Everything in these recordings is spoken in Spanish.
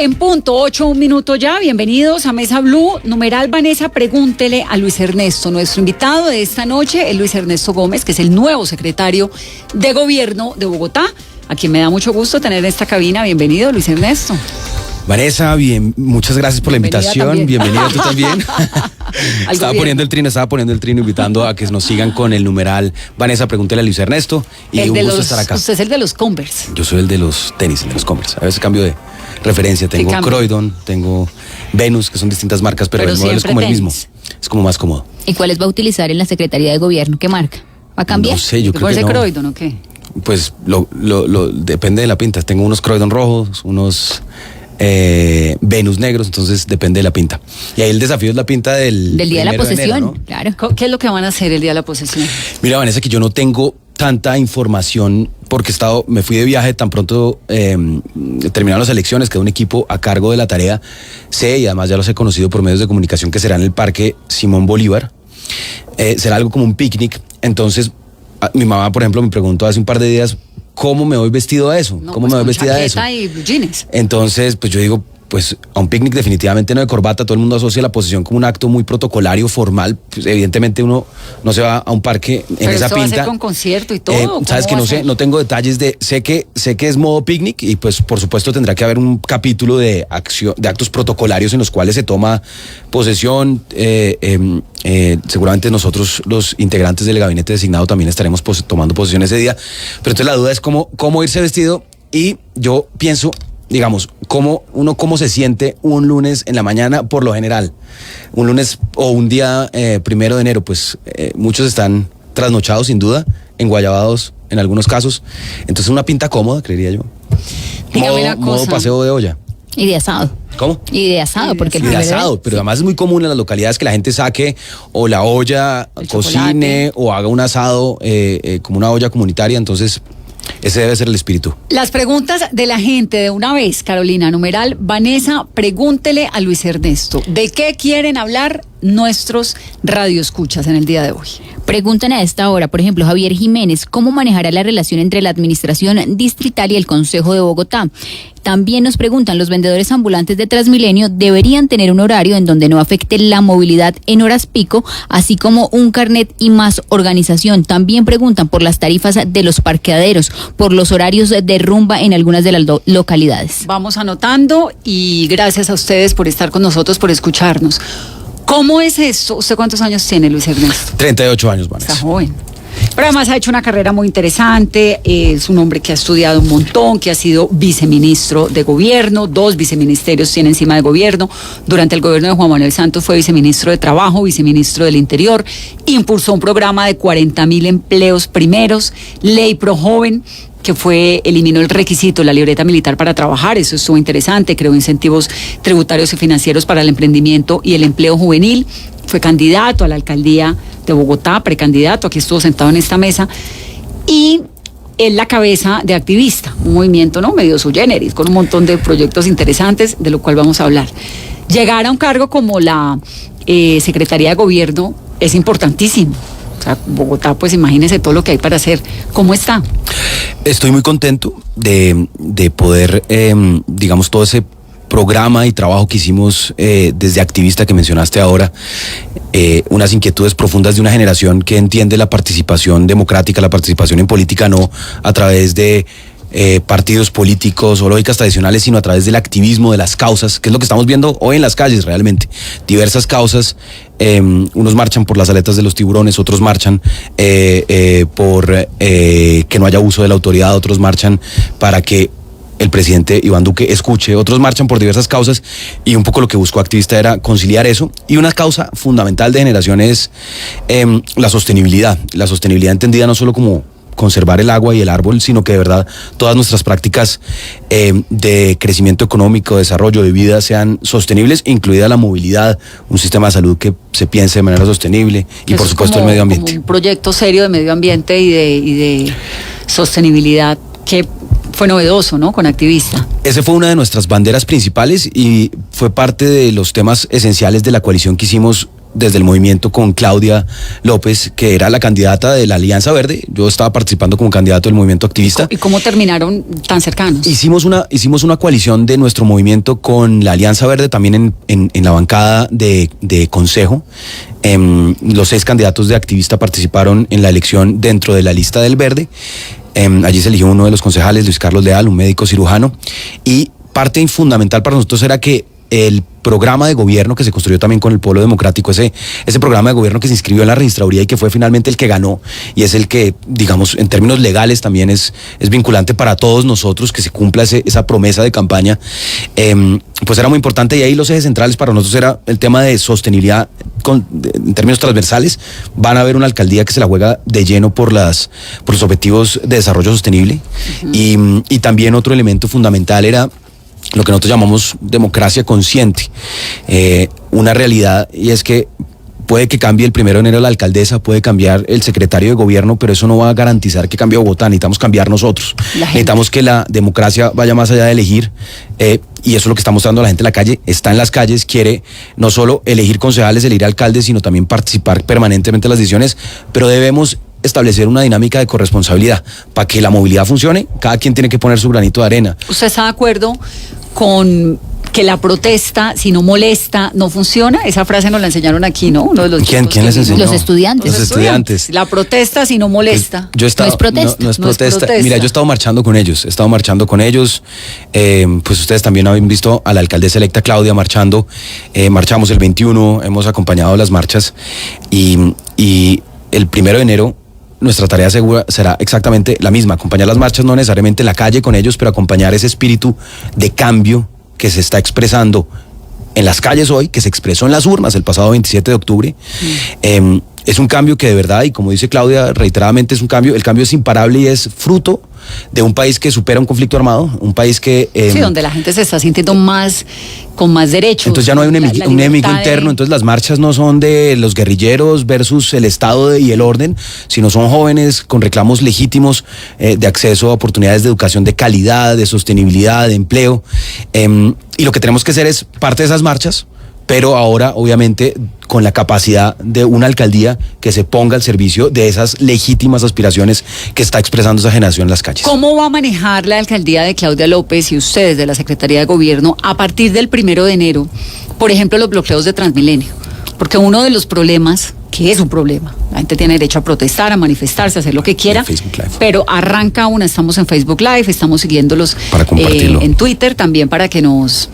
en punto, 8:01 ya. Bienvenidos a Mesa Blue. Numeral Vanessa, pregúntele a Luis Ernesto. Nuestro invitado de esta noche es Luis Ernesto Gómez, que es el nuevo secretario de Gobierno de Bogotá, a quien me da mucho gusto tener en esta cabina. Bienvenido, Luis Ernesto. Vanessa, bien, muchas gracias por la invitación. Bienvenida tú también. Estaba poniendo el trino, invitando a que nos sigan con el numeral Vanessa, pregúntele a Luis Ernesto. Y un gusto estar acá. Usted es el de los Converse. Yo soy el de los tenis, el de los Converse. A veces cambio de referencia. Tengo Croydon, tengo Venus, que son distintas marcas, pero el modelo es como tenis. El mismo. Es como más cómodo. ¿Y cuáles va a utilizar en la Secretaría de Gobierno? ¿Qué marca? ¿Va a cambiar? No sé, yo creo que no. Croydon o qué? Pues depende de la pinta. Tengo unos Croydon rojos, unos Venus negros, entonces depende de la pinta. Y ahí el desafío es la pinta del día de la posesión, de enero, ¿no? Claro. ¿Qué es lo que van a hacer el día de la posesión? Mira, Vanessa, que yo no tengo tanta información porque me fui de viaje tan pronto terminaron las elecciones, quedó un equipo a cargo de la tarea. Sé, y además ya los he conocido por medios de comunicación, que será en el Parque Simón Bolívar. Será algo como un picnic. Entonces, mi mamá, por ejemplo, me preguntó hace un par de días ¿cómo me voy vestido a eso? No, ¿Cómo pues me voy vestida a eso? Y blue jeans. Entonces, pues yo digo, pues a un picnic definitivamente no de corbata. Todo el mundo asocia la posesión como un acto muy protocolario, formal. Pues evidentemente uno no se va a un parque en pero esa esto pinta. ¿Va a ser con concierto y todo? Sabes que no sé, no tengo detalles sé que es modo picnic y pues por supuesto tendrá que haber un capítulo de actos protocolarios en los cuales se toma posesión. Seguramente nosotros, los integrantes del gabinete designado, también estaremos tomando posesión ese día. Pero entonces la duda es cómo irse vestido, y yo pienso, digamos, cómo se siente un lunes en la mañana por lo general. Un lunes o un día 1 de enero, pues muchos están trasnochados sin duda, enguayabados en algunos casos. Entonces una pinta cómoda, creería yo. Modo paseo de olla. Y de asado. ¿Cómo? Y de asado, porque el de asado, pero además es muy común en las localidades que la gente saque o la olla, cocine o haga un asado como una olla comunitaria. Entonces ese debe ser el espíritu. Las preguntas de la gente de una vez, Carolina. Numeral Vanessa, pregúntele a Luis Ernesto. ¿De qué quieren hablar nuestros radioescuchas en el día de hoy? Preguntan a esta hora, por ejemplo, Javier Jiménez, ¿cómo manejará la relación entre la administración distrital y el Consejo de Bogotá? También nos preguntan, ¿los vendedores ambulantes de Transmilenio deberían tener un horario en donde no afecte la movilidad en horas pico, así como un carnet y más organización? También preguntan por las tarifas de los parqueaderos, por los horarios de rumba en algunas de las localidades. Vamos anotando y gracias a ustedes por estar con nosotros, por escucharnos. ¿Cómo es esto? ¿Usted cuántos años tiene, Luis Ernesto? 38 años, Vanessa. Está joven. Pero además ha hecho una carrera muy interesante, es un hombre que ha estudiado un montón, que ha sido viceministro de gobierno, 2 viceministerios tiene encima de gobierno. Durante el gobierno de Juan Manuel Santos fue viceministro de Trabajo, viceministro del Interior, impulsó un programa de 40.000 empleos primeros, Ley Pro Joven, que eliminó el requisito, la libreta militar para trabajar. Eso estuvo interesante. Creó incentivos tributarios y financieros para el emprendimiento y el empleo juvenil. Fue candidato a la alcaldía de Bogotá, precandidato, aquí estuvo sentado en esta mesa, y es la cabeza de Activista, un movimiento medio sui generis, con un montón de proyectos interesantes, de lo cual vamos a hablar. Llegar a un cargo como la Secretaría de Gobierno es importantísimo. O sea, Bogotá, pues imagínese todo lo que hay para hacer. ¿Cómo está? Estoy muy contento de poder, digamos, todo ese programa y trabajo que hicimos desde Activista que mencionaste ahora, unas inquietudes profundas de una generación que entiende la participación democrática, la participación en política no a través de partidos políticos o lógicas tradicionales, sino a través del activismo, de las causas, que es lo que estamos viendo hoy en las calles realmente. Diversas causas, unos marchan por las aletas de los tiburones, otros marchan por que no haya abuso de la autoridad, otros marchan para que el presidente Iván Duque escuche, otros marchan por diversas causas, y un poco lo que buscó Activista era conciliar eso. Y una causa fundamental de generación es la sostenibilidad entendida no solo como conservar el agua y el árbol, sino que de verdad todas nuestras prácticas de crecimiento económico, desarrollo de vida sean sostenibles, incluida la movilidad, un sistema de salud que se piense de manera sostenible y por supuesto el medio ambiente. Un proyecto serio de medio ambiente y de sostenibilidad que fue novedoso, ¿no? Con Activista. Ese fue una de nuestras banderas principales y fue parte de los temas esenciales de la coalición que hicimos desde el movimiento con Claudia López, que era la candidata de la Alianza Verde. Yo estaba participando como candidato del movimiento activista. ¿Y cómo terminaron tan cercanos? Hicimos una coalición de nuestro movimiento con la Alianza Verde, también en la bancada de consejo. Los 6 candidatos de activista participaron en la elección dentro de la lista del Verde. Allí se eligió uno de los concejales, Luis Carlos Leal, un médico cirujano, y parte fundamental para nosotros era que el programa de gobierno que se construyó también con el Polo Democrático, ese programa de gobierno que se inscribió en la registraduría y que fue finalmente el que ganó, y es el que, digamos, en términos legales también es vinculante para todos nosotros, que se cumpla esa promesa de campaña, pues era muy importante. Y ahí los ejes centrales para nosotros era el tema de sostenibilidad en términos transversales. Van a haber una alcaldía que se la juega de lleno por los objetivos de desarrollo sostenible. Uh-huh. Y también otro elemento fundamental era lo que nosotros llamamos democracia consciente, una realidad, y es que puede que cambie el 1 de enero la alcaldesa, puede cambiar el secretario de gobierno, pero eso no va a garantizar que cambie Bogotá. Necesitamos cambiar nosotros, necesitamos que la democracia vaya más allá de elegir, y eso es lo que está mostrando la gente en la calle. Está en las calles, quiere no solo elegir concejales, elegir alcaldes, sino también participar permanentemente en las decisiones, pero debemos establecer una dinámica de corresponsabilidad. Para que la movilidad funcione, cada quien tiene que poner su granito de arena. ¿Usted está de acuerdo con que la protesta, si no molesta, no funciona? Esa frase nos la enseñaron aquí, ¿no? Uno de los ¿Quién les enseñó? Los estudiantes. Los estudiantes. La protesta, si no molesta. Pues yo he estado, no es protesta. No es protesta. Mira, yo he estado marchando con ellos. Pues ustedes también habían visto a la alcaldesa electa Claudia marchando. Marchamos el 21, hemos acompañado las marchas, y el 1 de enero nuestra tarea segura será exactamente la misma: acompañar las marchas, no necesariamente en la calle con ellos, pero acompañar ese espíritu de cambio que se está expresando en las calles hoy, que se expresó en las urnas el pasado 27 de octubre. Es un cambio que de verdad, y como dice Claudia reiteradamente, es un cambio, el cambio es imparable y es fruto de un país que supera un conflicto armado, un país que... sí, donde la gente se está sintiendo con más derechos. Entonces ya no hay un enemigo interno, entonces las marchas no son de los guerrilleros versus el Estado y el orden, sino son jóvenes con reclamos legítimos de acceso a oportunidades de educación de calidad, de sostenibilidad, de empleo, y lo que tenemos que hacer es parte de esas marchas, pero ahora obviamente con la capacidad de una alcaldía que se ponga al servicio de esas legítimas aspiraciones que está expresando esa generación en las calles. ¿Cómo va a manejar la alcaldía de Claudia López y ustedes de la Secretaría de Gobierno a partir del 1 de enero, por ejemplo, los bloqueos de Transmilenio? Porque uno de los problemas, que es un problema, la gente tiene derecho a protestar, a manifestarse, a hacer lo que quiera, pero arranca estamos en Facebook Live, estamos siguiéndolos para compartirlo en Twitter también para que nos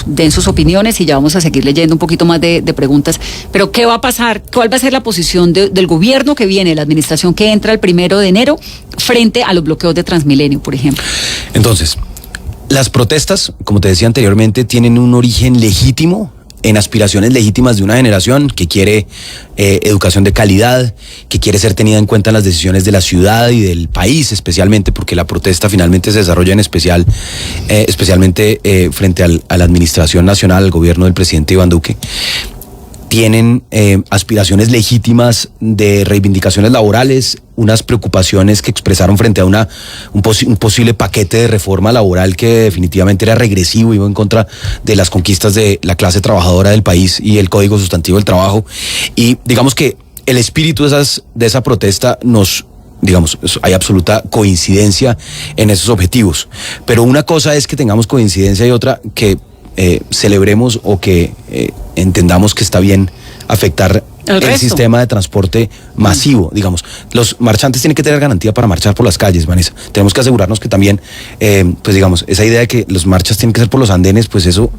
den sus opiniones, y ya vamos a seguir leyendo un poquito más de preguntas. Pero ¿qué va a pasar? ¿Cuál va a ser la posición del gobierno que viene, la administración que entra el 1 de enero frente a los bloqueos de Transmilenio, por ejemplo? Entonces, las protestas, como te decía anteriormente, tienen un origen legítimo en aspiraciones legítimas de una generación que quiere educación de calidad, que quiere ser tenida en cuenta en las decisiones de la ciudad y del país, especialmente porque la protesta finalmente se desarrolla especialmente frente a la administración nacional, al gobierno del presidente Iván Duque. Tienen aspiraciones legítimas de reivindicaciones laborales, unas preocupaciones que expresaron frente a un posible paquete de reforma laboral que definitivamente era regresivo, iba en contra de las conquistas de la clase trabajadora del país y el Código Sustantivo del Trabajo. Y digamos que el espíritu de esa protesta hay absoluta coincidencia en esos objetivos. Pero una cosa es que tengamos coincidencia y otra que celebremos o que entendamos que está bien afectar el sistema de transporte masivo, digamos. Los marchantes tienen que tener garantía para marchar por las calles, Vanessa. Tenemos que asegurarnos que también, esa idea de que las marchas tienen que ser por los andenes, pues eso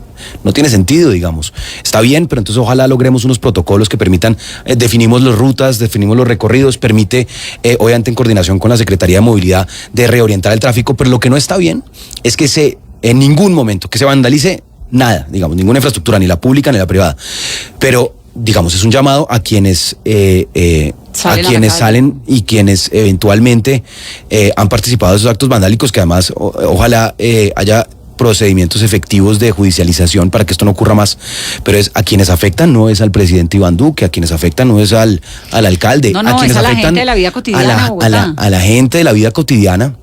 no tiene sentido, digamos. Está bien, pero entonces ojalá logremos unos protocolos que permitan, definimos las rutas, definimos los recorridos, permite, obviamente en coordinación con la Secretaría de Movilidad, de reorientar el tráfico, pero lo que no está bien es que en ningún momento que se vandalice nada, digamos, ninguna infraestructura, ni la pública ni la privada. Pero, digamos, es un llamado a quienes salen y quienes eventualmente han participado de esos actos vandálicos, que además ojalá haya procedimientos efectivos de judicialización para que esto no ocurra más, pero a quienes afectan no es al presidente Iván Duque, a quienes afectan no es al alcalde, a quienes es a la gente de la vida cotidiana a la gente de la vida cotidiana,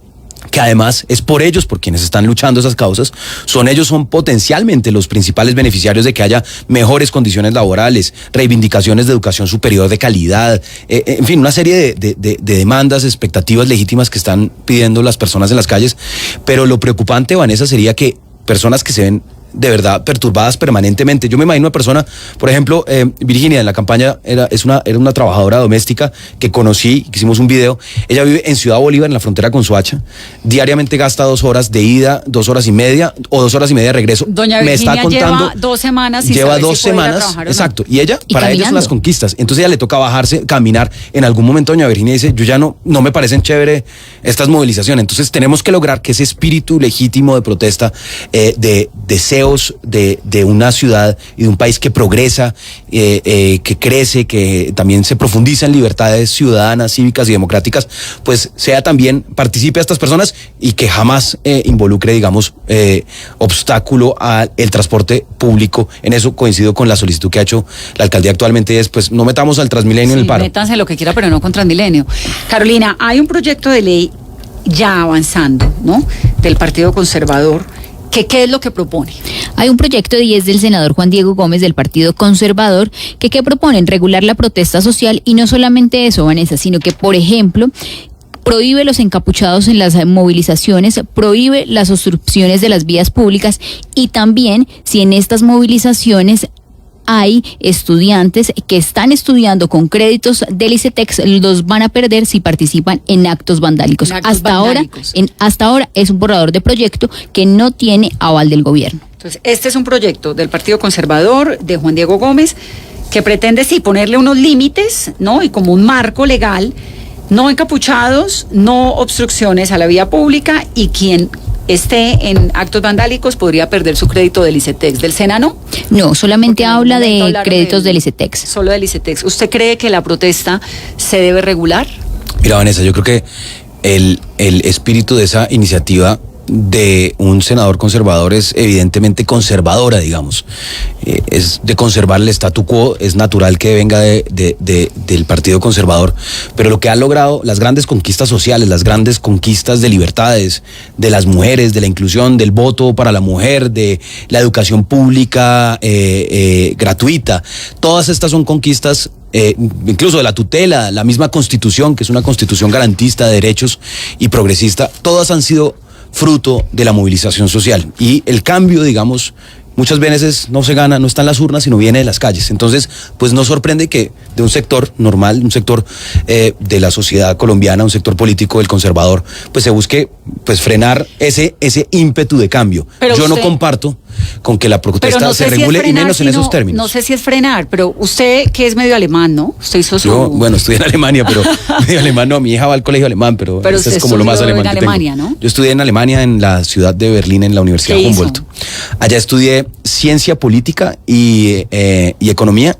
que además es por ellos, por quienes están luchando esas causas, son potencialmente los principales beneficiarios de que haya mejores condiciones laborales, reivindicaciones de educación superior de calidad, en fin, una serie de demandas, expectativas legítimas que están pidiendo las personas en las calles. Pero lo preocupante, Vanessa, sería que personas que se ven de verdad perturbadas permanentemente. Yo me imagino una persona, por ejemplo, Virginia, en la campaña era una trabajadora doméstica que conocí, que hicimos un video. Ella vive en Ciudad Bolívar, en la frontera con Soacha. Diariamente gasta 2 horas de ida, 2 horas y media o 2 horas y media de regreso. Doña Virginia me está contando, lleva 2 semanas y lleva sabe 2 si puede ir a semanas, trabajar o no. exacto. Y ella, Y para caminando. ella son las conquistas. Entonces ella le toca bajarse, caminar. En algún momento doña Virginia dice, yo ya no me parecen chévere estas movilizaciones. Entonces tenemos que lograr que ese espíritu legítimo de protesta, de deseos de una ciudad y de un país que progresa, que crece, que también se profundiza en libertades ciudadanas, cívicas y democráticas, pues participe a estas personas y que jamás involucre, digamos, obstáculo al transporte público. En eso coincido con la solicitud que ha hecho la alcaldía actualmente, pues no metamos al Transmilenio en el paro. Métanse lo que quiera, pero no con Transmilenio. Carolina, hay un proyecto de ley ya avanzando, ¿no?, del Partido Conservador. ¿Qué es lo que propone? Hay un proyecto de 10 del senador Juan Diego Gómez del Partido Conservador que proponen regular la protesta social, y no solamente eso, Vanessa, sino que, por ejemplo, prohíbe los encapuchados en las movilizaciones, prohíbe las obstrucciones de las vías públicas, y también si en estas movilizaciones hay estudiantes que están estudiando con créditos del ICETEX, los van a perder si participan en actos vandálicos. Hasta ahora es un borrador de proyecto que no tiene aval del gobierno. Entonces, este es un proyecto del Partido Conservador, de Juan Diego Gómez, que pretende ponerle unos límites, ¿no?, y como un marco legal: no encapuchados, no obstrucciones a la vía pública, y quien esté en actos vandálicos podría perder su crédito del ICETEX. ¿Del SENA no? No, solamente Porque habla en un momento de hablaron créditos del ICETEX. Solo del ICETEX. ¿Usted cree que la protesta se debe regular? Mira, Vanessa, yo creo que el espíritu de esa iniciativa de un senador conservador es evidentemente conservadora, digamos. Es de conservar el statu quo, es natural que venga del Partido Conservador, pero lo que ha logrado, las grandes conquistas sociales, las grandes conquistas de libertades, de las mujeres, de la inclusión, del voto para la mujer, de la educación pública gratuita, todas estas son conquistas, incluso de la tutela, la misma Constitución, que es una constitución garantista de derechos y progresista, todas han sido fruto de la movilización social. Y el cambio, digamos, muchas veces no se gana, no está en las urnas, sino viene de las calles. Entonces, pues no sorprende que de un sector normal, un sector de la sociedad colombiana, un sector político del conservador, pues se busque pues frenar ese ímpetu de cambio. Pero yo usted, no comparto con que la protesta no se sé regule, si es frenar, y menos en esos términos. No sé si es frenar, pero usted, que es medio alemán, ¿no? Usted hizo su... Yo, bueno, estudié en Alemania, pero medio alemán no, mi hija va al colegio alemán, pero usted es como lo más estudió alemán en que tengo. Alemania, ¿no? Yo estudié en Alemania, en la ciudad de Berlín, en la Universidad ¿Qué Humboldt. hizo? Allá estudié ciencia política y economía,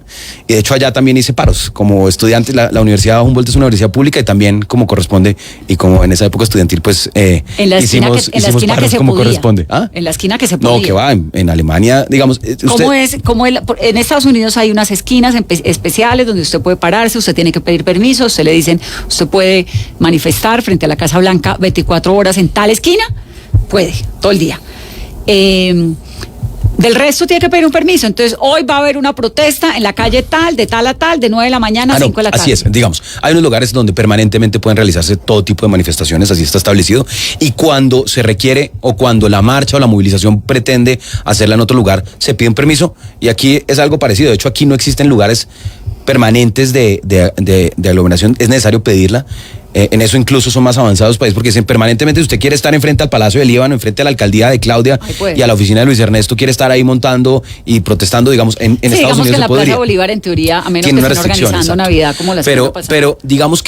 y de hecho allá también hice paros como estudiante. La Universidad Humboldt es una universidad pública, y también como corresponde, y como en esa época estudiantil, pues en la esquina hicimos paros que como podía. corresponde. ¿Ah? En la esquina que se podía. No, que va, en Alemania, digamos... En Estados Unidos hay unas esquinas especiales donde usted puede pararse, usted tiene que pedir permiso, usted le dicen, usted puede manifestar frente a la Casa Blanca 24 horas en tal esquina, puede, todo el día. Del resto tiene que pedir un permiso. Entonces, hoy va a haber una protesta en la calle tal, de tal a tal, de 9 de la mañana a 5 de la tarde. Así es, digamos, hay unos lugares donde permanentemente pueden realizarse todo tipo de manifestaciones, así está establecido, y cuando se requiere o cuando la marcha o la movilización pretende hacerla en otro lugar, se pide un permiso, y aquí es algo parecido. De hecho, aquí no existen lugares permanentes de aglomeración, es necesario pedirla. En eso incluso son más avanzados países, porque dicen permanentemente, si usted quiere estar enfrente al Palacio del Líbano, enfrente a la alcaldía de Claudia y a la oficina de Luis Ernesto, quiere estar ahí montando y protestando, digamos, en Estados Unidos que en la se podría. Plaza Bolívar, en teoría, a menos Tiene que una estén restricción, organizando exacto. Navidad como la semana pasada. Pero digamos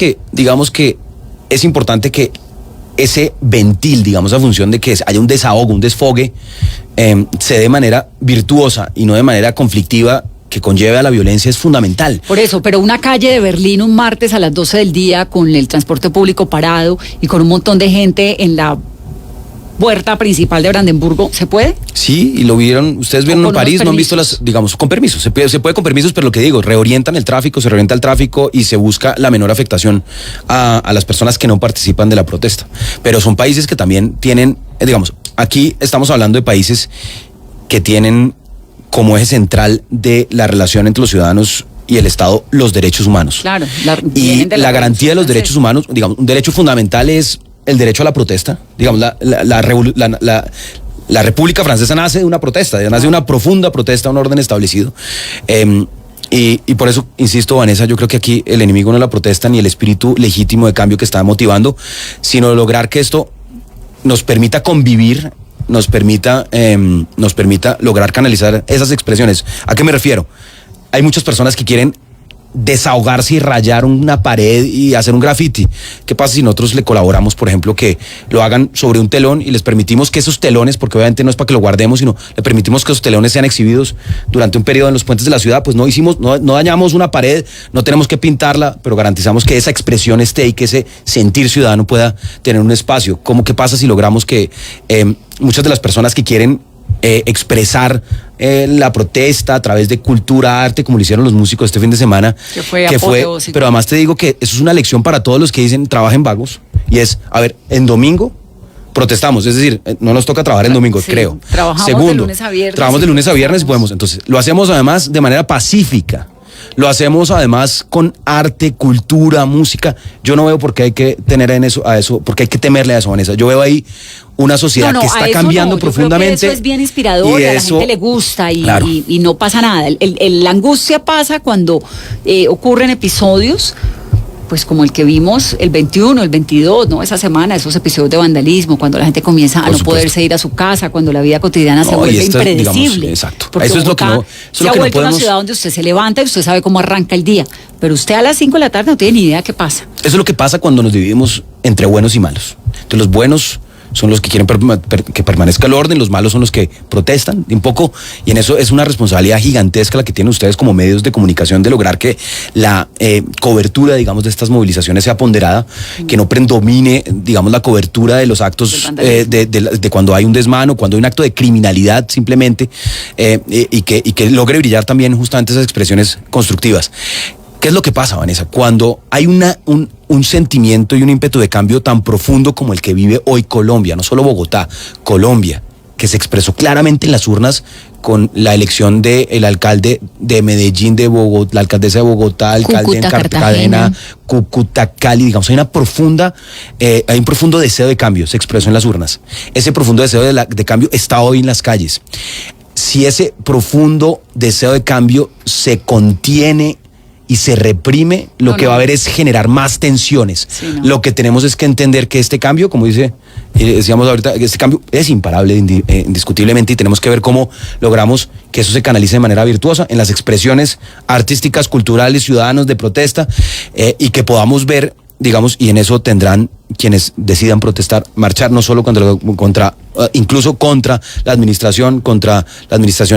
que es importante que ese ventil, digamos, a función de que haya un desahogo, un desfogue, se dé de manera virtuosa y no de manera conflictiva, que conlleve a la violencia, es fundamental. Por eso, pero una calle de Berlín un martes a las 12 del día con el transporte público parado y con un montón de gente en la puerta principal de Brandenburgo, ¿se puede? Sí, y lo vieron, ustedes vieron en París, no han visto las, digamos, con permisos, se puede con permisos, pero lo que digo, reorientan el tráfico, se reorienta el tráfico y se busca la menor afectación a las personas que no participan de la protesta. Pero son países que también tienen, digamos, aquí estamos hablando de países que tienen como eje central de la relación entre los ciudadanos y el Estado los derechos humanos. Claro. Y la garantía de los derechos humanos, digamos, un derecho fundamental es el derecho a la protesta. Digamos, la República Francesa nace de una protesta, nace de una profunda protesta, un orden establecido. Y por eso, insisto, Vanessa, yo creo que aquí el enemigo no es la protesta ni el espíritu legítimo de cambio que está motivando, sino lograr que esto nos permita convivir, nos permita lograr canalizar esas expresiones. ¿A qué me refiero? Hay muchas personas que quieren desahogarse y rayar una pared y hacer un graffiti. ¿Qué pasa si nosotros le colaboramos, por ejemplo, que lo hagan sobre un telón y les permitimos que esos telones, porque obviamente no es para que lo guardemos, sino le permitimos que esos telones sean exhibidos durante un periodo en los puentes de la ciudad? Pues no dañamos una pared, no tenemos que pintarla, pero garantizamos que esa expresión esté y que ese sentir ciudadano pueda tener un espacio. ¿Qué pasa si logramos que muchas de las personas que quieren expresar la protesta a través de cultura, arte, como lo hicieron los músicos este fin de semana, que fue, pero además te digo que eso es una lección para todos los que dicen trabajen vagos, y es, a ver, en domingo protestamos, es decir, no nos toca trabajar en domingo, sí, creo. Trabajamos de lunes a viernes. Trabajamos de lunes a viernes y podemos, entonces, lo hacemos además de manera pacífica. Lo hacemos además con arte, cultura, música. Yo no veo por qué hay que tener a eso, porque hay que temerle a eso, Vanessa. Yo veo ahí una sociedad que está cambiando profundamente. Eso es bien inspirador, y a la gente le gusta y no pasa nada. La angustia pasa cuando ocurren episodios, pues como el que vimos el 21, el 22, ¿no? Esa semana, esos episodios de vandalismo, cuando la gente comienza a no poderse ir a su casa, cuando la vida cotidiana se vuelve impredecible. Digamos, exacto. Porque eso es lo que no, se ha vuelto una ciudad donde usted se levanta y usted sabe cómo arranca el día, pero usted a las 5 de la tarde no tiene ni idea qué pasa. Eso es lo que pasa cuando nos dividimos entre buenos y malos. Entonces los buenos son los que quieren que permanezca el orden, los malos son los que protestan un poco, y en eso es una responsabilidad gigantesca la que tienen ustedes como medios de comunicación de lograr que la cobertura, digamos, de estas movilizaciones sea ponderada, que no predomine, digamos, la cobertura de los actos de cuando hay un desmano, cuando hay un acto de criminalidad simplemente, y que logre brillar también justamente esas expresiones constructivas. ¿Qué es lo que pasa, Vanessa? Cuando hay un sentimiento y un ímpetu de cambio tan profundo como el que vive hoy Colombia, no solo Bogotá, Colombia, que se expresó claramente en las urnas con la elección del alcalde de Medellín, de Bogotá, la alcaldesa de Bogotá, alcalde en Cartagena, Cúcuta, Cali, digamos, hay un profundo deseo de cambio, se expresó en las urnas. Ese profundo deseo de cambio está hoy en las calles. Si ese profundo deseo de cambio se contiene y se reprime, lo que va a haber es generar más tensiones. Sí, Lo que tenemos es que entender que este cambio, como decíamos ahorita, este cambio es imparable indiscutiblemente, y tenemos que ver cómo logramos que eso se canalice de manera virtuosa en las expresiones artísticas, culturales, ciudadanos de protesta, y que podamos ver, digamos, y en eso tendrán quienes decidan protestar, marchar no solo incluso contra la administración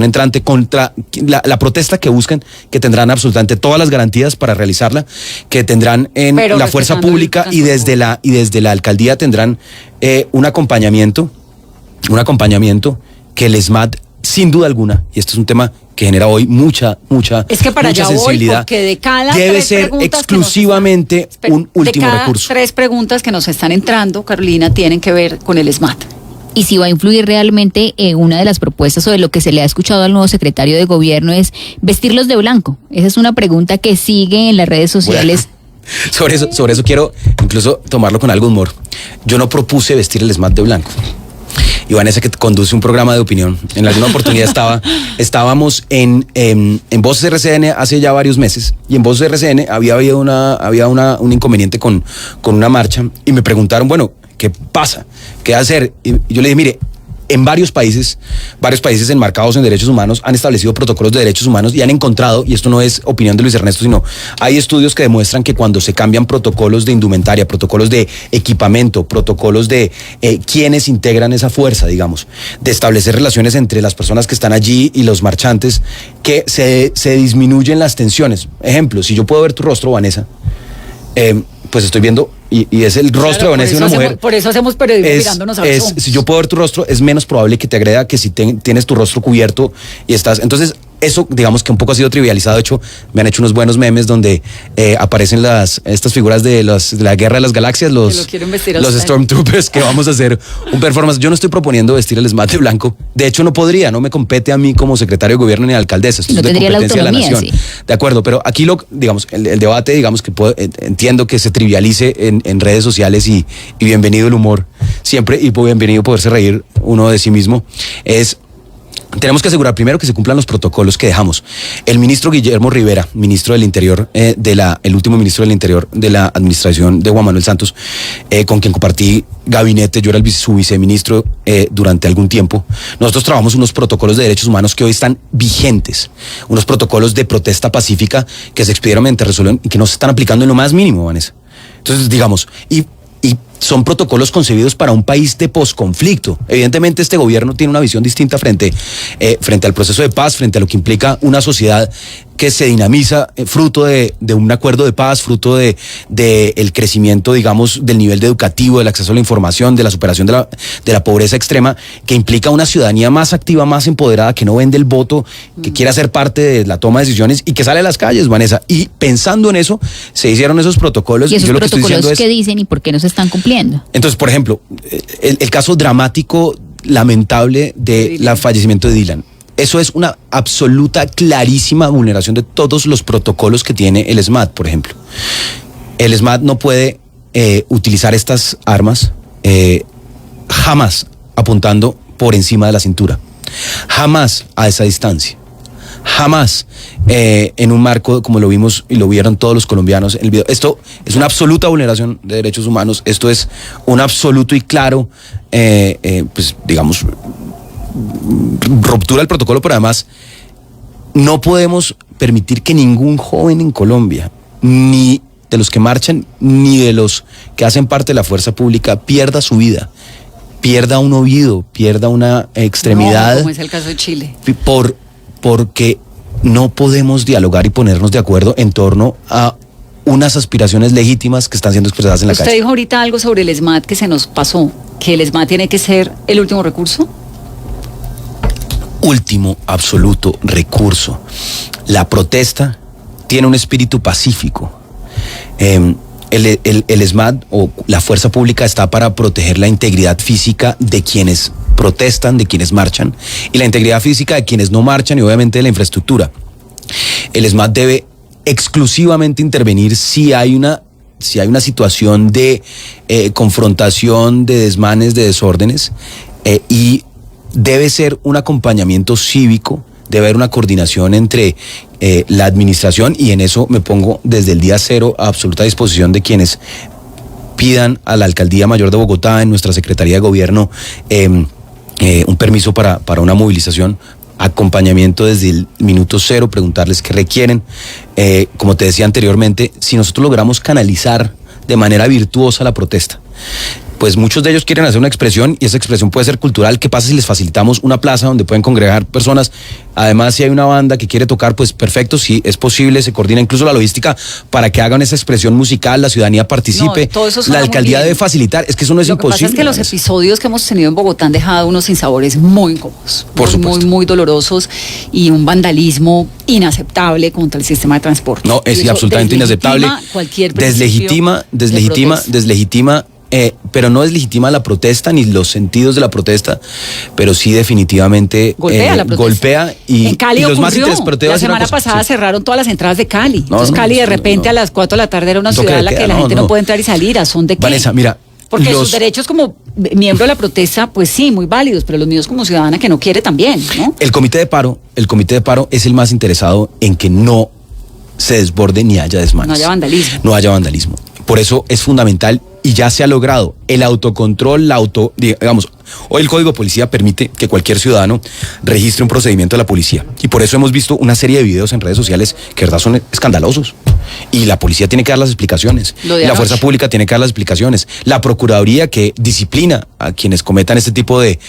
entrante, contra la protesta que buscan, que tendrán absolutamente todas las garantías para realizarla, que tendrán en la fuerza pública y desde la alcaldía tendrán un acompañamiento que el ESMAD, sin duda alguna, y esto es un tema que genera hoy mucha es que para mucha allá sensibilidad, voy, porque de cada debe ser exclusivamente un último recurso. 3 preguntas que nos están entrando, Carolina, tienen que ver con el SMAT. Y si va a influir realmente en una de las propuestas o de lo que se le ha escuchado al nuevo secretario de gobierno es vestirlos de blanco. Esa es una pregunta que sigue en las redes sociales. Bueno, sobre eso quiero incluso tomarlo con algo de humor. Yo no propuse vestir el SMAT de blanco. Y Vanessa, que conduce un programa de opinión, en alguna oportunidad estábamos en Voces RCN hace ya varios meses, y en Voces RCN había un inconveniente con una marcha, y me preguntaron, bueno, ¿qué pasa? ¿Qué hacer? Y yo le dije, mire, en varios países enmarcados en derechos humanos han establecido protocolos de derechos humanos y han encontrado, y esto no es opinión de Luis Ernesto, sino hay estudios que demuestran que cuando se cambian protocolos de indumentaria, protocolos de equipamiento, protocolos de quienes integran esa fuerza, digamos, de establecer relaciones entre las personas que están allí y los marchantes, que se disminuyen las tensiones. Ejemplo, si yo puedo ver tu rostro, Vanessa, pues estoy viendo y es el rostro de Vanessa de una mujer. Por eso hacemos periodismo mirándonos a los ojos. Si yo puedo ver tu rostro, es menos probable que te agreda que si tienes tu rostro cubierto y estás. Entonces, eso, digamos que un poco ha sido trivializado. De hecho, me han hecho unos buenos memes donde aparecen estas figuras de la Guerra de las Galaxias, los Stormtroopers, que vamos a hacer un performance. Yo no estoy proponiendo vestir el SMAT de blanco. De hecho, no podría, no me compete a mí como secretario de gobierno ni alcaldesa. Esto no es de tendría competencia la autonomía, de la nación. sí. De acuerdo, pero aquí digamos, el debate, digamos que entiendo que se trivialice en redes sociales y bienvenido el humor siempre y bienvenido poderse reír uno de sí mismo. Tenemos que asegurar primero que se cumplan los protocolos que dejamos. El ministro Guillermo Rivera, ministro del Interior, el último ministro del Interior de la administración de Juan Manuel Santos, con quien compartí gabinete, yo era su viceministro durante algún tiempo. Nosotros trabajamos unos protocolos de derechos humanos que hoy están vigentes, unos protocolos de protesta pacífica que se expidieron mediante resolución y que no se están aplicando en lo más mínimo, Vanessa. Entonces, digamos, y son protocolos concebidos para un país de posconflicto. Evidentemente este gobierno tiene una visión distinta frente al proceso de paz, frente a lo que implica una sociedad que se dinamiza fruto de un acuerdo de paz, fruto de el crecimiento, digamos, del nivel educativo, del acceso a la información, de la superación de la pobreza extrema, que implica una ciudadanía más activa, más empoderada, que no vende el voto, que quiere ser parte de la toma de decisiones y que sale a las calles, Vanessa. Y pensando en eso, se hicieron esos protocolos. ¿Y esos yo lo protocolos que estoy diciendo qué dicen y por qué no se están cumpliendo? Entonces, por ejemplo, el caso dramático, lamentable del fallecimiento de Dylan. Eso es una absoluta, clarísima vulneración de todos los protocolos que tiene el SMAT, por ejemplo. El SMAT no puede utilizar estas armas jamás apuntando por encima de la cintura, jamás a esa distancia, jamás en un marco como lo vimos y lo vieron todos los colombianos en el video. Esto es una absoluta vulneración de derechos humanos, esto es un absoluto y claro, pues digamos, ruptura del protocolo, pero además no podemos permitir que ningún joven en Colombia, ni de los que marchan, ni de los que hacen parte de la fuerza pública, pierda su vida, pierda un oído, pierda una extremidad. No, como es el caso de Chile. Porque no podemos dialogar y ponernos de acuerdo en torno a unas aspiraciones legítimas que están siendo expresadas en la calle. Usted dijo ahorita algo sobre el SMAT que se nos pasó, que el SMAT tiene que ser el último recurso. Último absoluto recurso. La protesta tiene un espíritu pacífico. El SMAT o la fuerza pública está para proteger la integridad física de quienes protestan, de quienes marchan, y la integridad física de quienes no marchan y obviamente de la infraestructura. El SMAT debe exclusivamente intervenir si hay una situación de confrontación, de desmanes, de desórdenes, y debe ser un acompañamiento cívico, debe haber una coordinación entre la administración, y en eso me pongo desde el día cero a absoluta disposición de quienes pidan a la Alcaldía Mayor de Bogotá, en nuestra Secretaría de Gobierno, un permiso para una movilización, acompañamiento desde el minuto cero, preguntarles qué requieren. Como te decía anteriormente, si nosotros logramos canalizar de manera virtuosa la protesta, pues muchos de ellos quieren hacer una expresión, y esa expresión puede ser cultural. ¿Qué pasa si les facilitamos una plaza donde pueden congregar personas? Además, si hay una banda que quiere tocar, pues perfecto, si es posible, se coordina incluso la logística para que hagan esa expresión musical, la ciudadanía participe, la alcaldía debe facilitar. Es que eso no es imposible. Lo que pasa es que los episodios que hemos tenido en Bogotá han dejado unos sinsabores muy incómodos, muy dolorosos, y un vandalismo inaceptable contra el sistema de transporte. No, es absolutamente inaceptable. Deslegitima, pero no deslegitima la protesta ni los sentidos de la protesta, pero sí definitivamente golpea y, en Cali y los ocurrió. Más la semana pasada cerraron todas las entradas de Cali. Entonces Cali de repente a las 4 de la tarde era una ciudad en la que la gente no puede entrar y salir. ¿A son de qué? Vanessa, mira, porque sus derechos como miembro de la protesta, pues sí, muy válidos, pero los míos como ciudadana que no quiere también, ¿no? El comité de paro es el más interesado en que no se desborde ni haya desmanes. No haya vandalismo. Por eso es fundamental, y ya se ha logrado, el autocontrol, digamos, Hoy el Código de Policía permite que cualquier ciudadano registre un procedimiento de la policía. Y por eso hemos visto una serie de videos en redes sociales que de verdad son escandalosos. Y la policía tiene que dar las explicaciones. Y la fuerza pública tiene que dar las explicaciones. La Procuraduría, que disciplina a quienes cometan este tipo de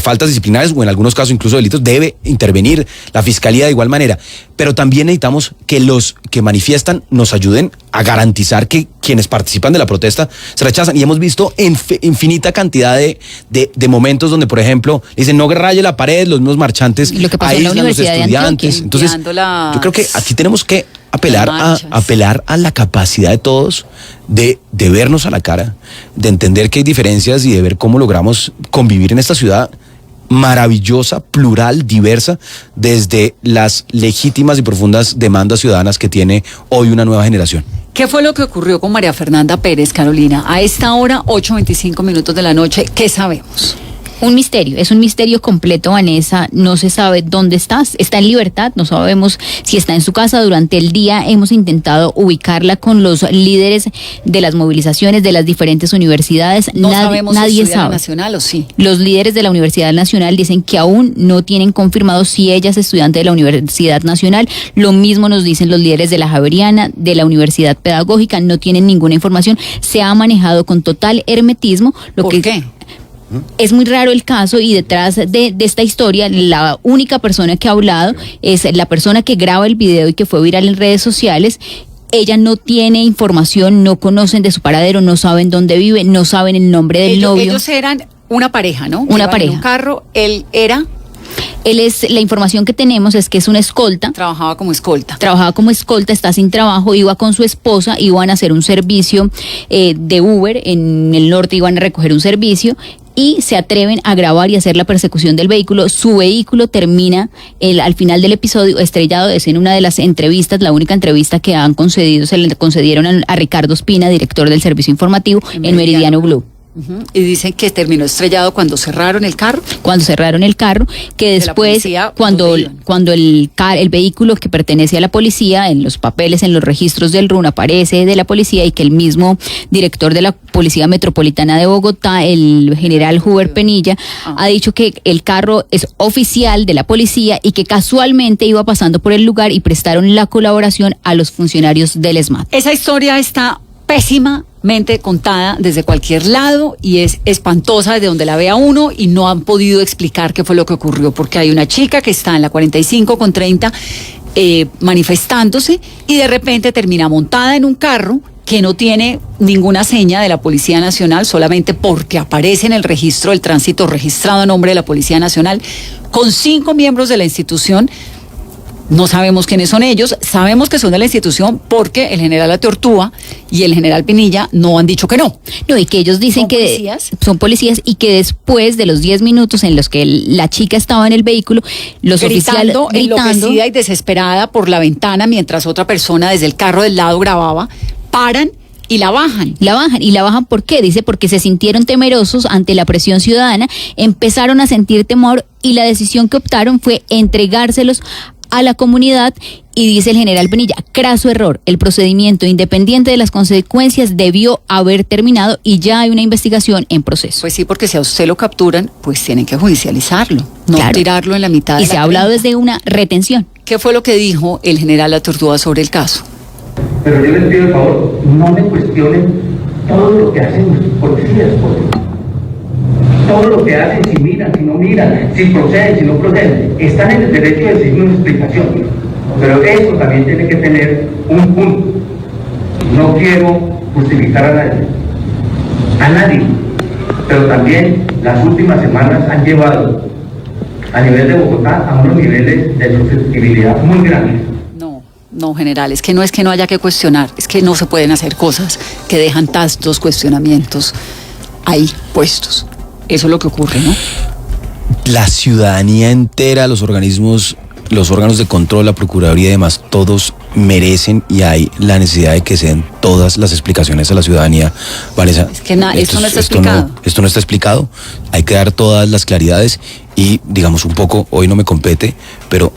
faltas disciplinarias o en algunos casos incluso delitos, debe intervenir. La Fiscalía de igual manera. Pero también necesitamos que los que manifiestan nos ayuden a garantizar que quienes participan de la protesta se rechazan. Y hemos visto infinita cantidad de momentos donde, por ejemplo, dicen no raye la pared, los mismos marchantes aíslan a los estudiantes. Entonces, yo creo que aquí tenemos que apelar a la capacidad de todos de vernos a la cara, de entender que hay diferencias y de ver cómo logramos convivir en esta ciudad maravillosa, plural, diversa, desde las legítimas y profundas demandas ciudadanas que tiene hoy una nueva generación. ¿Qué fue lo que ocurrió con María Fernanda Pérez, Carolina? A esta hora, 8:25 de la noche, ¿qué sabemos? Un misterio, es un misterio completo, Vanessa, no se sabe dónde está en libertad, no sabemos si está en su casa. Durante el día hemos intentado ubicarla con los líderes de las movilizaciones de las diferentes universidades. No sabemos nadie si estudia sabe. en la Nacional o sí. Los líderes de la Universidad Nacional dicen que aún no tienen confirmado si ella es estudiante de la Universidad Nacional. Lo mismo nos dicen los líderes de la Javeriana, de la Universidad Pedagógica, no tienen ninguna información. Se ha manejado con total hermetismo. ¿Por qué? Es muy raro el caso, y detrás de esta historia la única persona que ha hablado es la persona que graba el video y que fue viral en redes sociales. Ella no tiene información, no conocen de su paradero, no saben dónde vive, no saben el nombre del novio. Ellos eran una pareja, ¿no? Una pareja. En un carro, él era... La información que tenemos es que es una escolta. Trabajaba como escolta, está sin trabajo, iba con su esposa, iban a hacer un servicio de Uber en el norte, iban a recoger un servicio y se atreven a grabar y hacer la persecución del vehículo. Su vehículo termina al final del episodio estrellado. Es en una de las entrevistas, la única entrevista que han concedido, se le concedieron a Ricardo Espina, director del servicio informativo en Meridiano Blue. Y dicen que terminó estrellado cuando cerraron el carro. Que después, cuando el vehículo que pertenece a la policía, en los papeles, en los registros del RUN, aparece de la policía, y que el mismo director de la Policía Metropolitana de Bogotá, el general Huber Penilla, ha dicho que el carro es oficial de la policía y que casualmente iba pasando por el lugar y prestaron la colaboración a los funcionarios del ESMAD. Esa historia está pésimamente contada desde cualquier lado y es espantosa desde donde la vea uno, y no han podido explicar qué fue lo que ocurrió, porque hay una chica que está en la 45 con 30 manifestándose y de repente termina montada en un carro que no tiene ninguna seña de la Policía Nacional, solamente porque aparece en el registro del tránsito registrado a nombre de la Policía Nacional, con 5 miembros de la institución. No sabemos quiénes son ellos, sabemos que son de la institución porque el general Ateortúa y el general Pinilla no han dicho que no. No, y que ellos dicen que son policías, y que después de los 10 minutos en los que la chica estaba en el vehículo, los oficiales gritando, enloquecida y desesperada por la ventana, mientras otra persona desde el carro del lado grababa, paran y la bajan. ¿Y la bajan por qué? Dice, porque se sintieron temerosos ante la presión ciudadana, empezaron a sentir temor, y la decisión que optaron fue entregárselos a la comunidad. Y dice el general Penilla, craso error, el procedimiento, independiente de las consecuencias, debió haber terminado y ya hay una investigación en proceso. Pues sí, porque si a usted lo capturan, pues tienen que judicializarlo, no tirarlo en la mitad. Y se ha hablado desde una retención. ¿Qué fue lo que dijo el general Ateortúa sobre el caso? Pero yo les pido el favor, no me cuestionen todo lo que hacen nuestros policías, todo lo que hacen, si miran, si no miran, si proceden, si no proceden, están en el derecho de decirme una explicación, pero eso también tiene que tener un punto. No quiero justificar a nadie, pero también las últimas semanas han llevado a nivel de Bogotá a unos niveles de susceptibilidad muy grandes. No, general, es que no haya que cuestionar, es que no se pueden hacer cosas que dejan tantos cuestionamientos ahí puestos. Eso es lo que ocurre, ¿no? La ciudadanía entera, los órganos de control, la Procuraduría y demás, todos merecen, y hay la necesidad de que se den todas las explicaciones a la ciudadanía. Vanessa, es que esto no está explicado. Esto no está explicado, hay que dar todas las claridades y, digamos, un poco, hoy no me compete, pero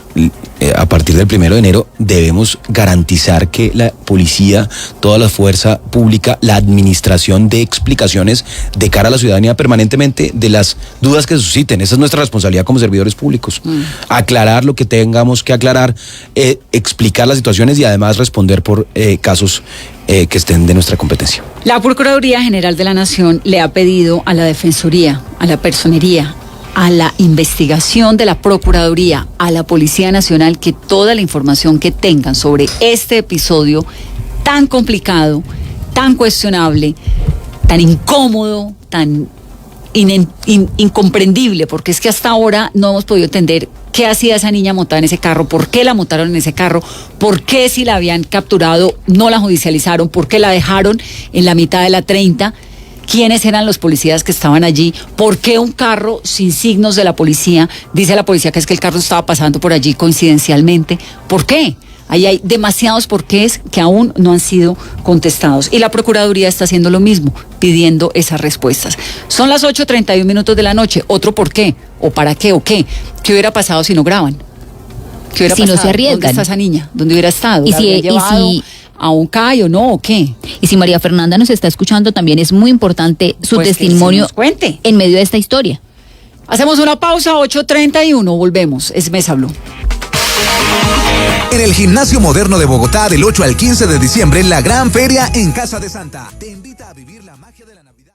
a partir del 1 de enero debemos garantizar que la policía, toda la fuerza pública, la administración dé explicaciones de cara a la ciudadanía permanentemente de las dudas que susciten. Esa es nuestra responsabilidad como servidores públicos. Aclarar lo que tengamos que aclarar, explicar las situaciones y además responder por casos que estén de nuestra competencia. La Procuraduría General de la Nación le ha pedido a la Defensoría, a la Personería, a la investigación de la Procuraduría, a la Policía Nacional, que toda la información que tengan sobre este episodio tan complicado, tan cuestionable, tan incómodo, tan incomprendible, porque es que hasta ahora no hemos podido entender qué hacía esa niña montada en ese carro, por qué la montaron en ese carro, por qué si la habían capturado no la judicializaron, por qué la dejaron en la mitad de la 30, quiénes eran los policías que estaban allí, por qué un carro sin signos de la policía, dice la policía que es que el carro estaba pasando por allí coincidencialmente, ¿por qué? Ahí hay demasiados porqués que aún no han sido contestados. Y la Procuraduría está haciendo lo mismo, pidiendo esas respuestas. Son las 8:31 de la noche. ¿Otro por qué? ¿O para qué? ¿O qué? ¿Qué hubiera pasado si no graban? ¿Qué hubiera pasado? No se arriesgan. ¿Dónde está esa niña? ¿Dónde hubiera estado? ¿Y ¿La habrían llevado a un CAI o no? ¿O qué? Y si María Fernanda nos está escuchando, también es muy importante su Pues testimonio que sí nos cuente. en medio de esta historia. Hacemos una pausa, 8:31. Volvemos. Es Mesa Blue. En el Gimnasio Moderno de Bogotá, del 8 al 15 de diciembre, la gran feria en Casa de Santa te invita a vivir la magia de la Navidad.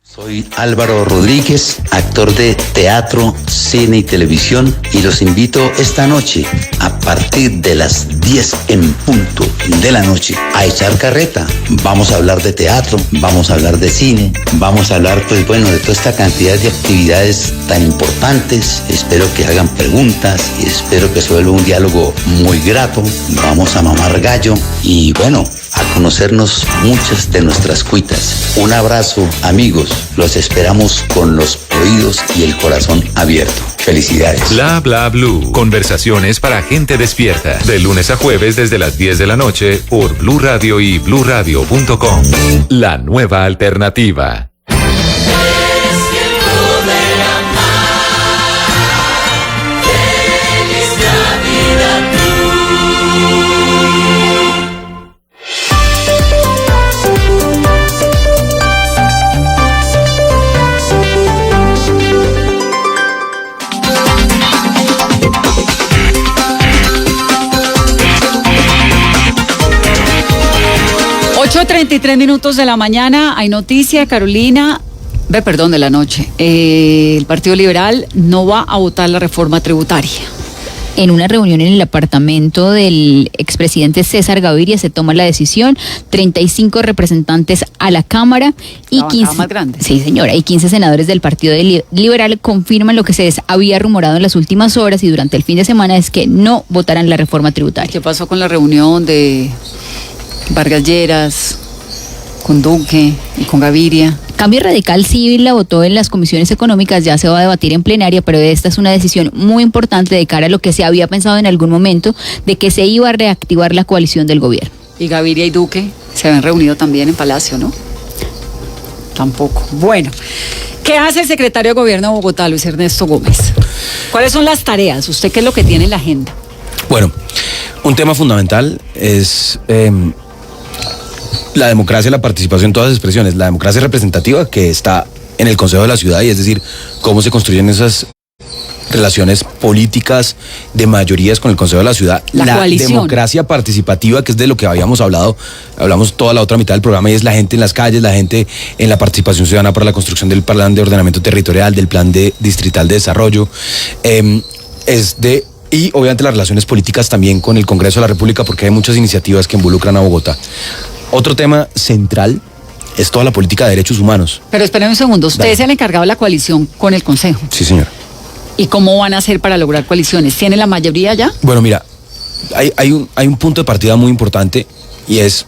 Soy Álvaro Rodríguez, actor de teatro, cine y televisión, y los invito esta noche, a partir de las 10 en punto de la noche, a echar carreta. Vamos a hablar de teatro, vamos a hablar de cine, vamos a hablar, pues bueno, de toda esta cantidad de actividades tan importantes. Espero que hagan preguntas y espero que se vuelva un diálogo muy grato. Vamos a mamar gallo y bueno, a conocernos muchas de nuestras cuitas. Un abrazo, amigos. Los esperamos con los oídos y el corazón abierto. Felicidades. Bla Bla Blue. Conversaciones para gente despierta. De lunes a jueves desde las 10 de la noche por Blue Radio y bluradio.com. La nueva alternativa. Ocho 33 minutos de la mañana, hay noticia, Carolina, de la noche. El Partido Liberal no va a votar la reforma tributaria. En una reunión en el apartamento del expresidente César Gaviria se toma la decisión, 35 representantes a la Cámara y La 15 más grande. Sí, señora, y 15 senadores del Partido Liberal confirman lo que se había rumorado en las últimas horas y durante el fin de semana, es que no votarán la reforma tributaria. ¿Qué pasó con la reunión de Vargas Lleras, con Duque y con Gaviria? Cambio Radical sí la votó en las comisiones económicas, ya se va a debatir en plenaria, pero esta es una decisión muy importante de cara a lo que se había pensado en algún momento de que se iba a reactivar la coalición del gobierno. Y Gaviria y Duque se habían reunido también en Palacio, ¿no? Tampoco. Bueno, ¿Qué hace el secretario de Gobierno de Bogotá, Luis Ernesto Gómez? ¿Cuáles son las tareas? ¿Usted qué es lo que tiene en la agenda? Bueno, un tema fundamental es la democracia y la participación en todas las expresiones. La democracia representativa que está en el Consejo de la Ciudad, y es decir, cómo se construyen esas relaciones políticas de mayorías con el Consejo de la Ciudad. La democracia participativa, que es de lo que habíamos hablado, hablamos toda la otra mitad del programa, y es la gente en las calles, la gente en la participación ciudadana para la construcción del plan de ordenamiento territorial, del plan de distrital de desarrollo, y obviamente las relaciones políticas también con el Congreso de la República, porque hay muchas iniciativas que involucran a Bogotá. Otro tema central es toda la política de derechos humanos. Pero esperen un segundo, usted es el encargado de la coalición con el Consejo. Sí, señor. ¿Y cómo van a hacer para lograr coaliciones? ¿Tiene la mayoría ya? Bueno, mira, hay un punto de partida muy importante, y es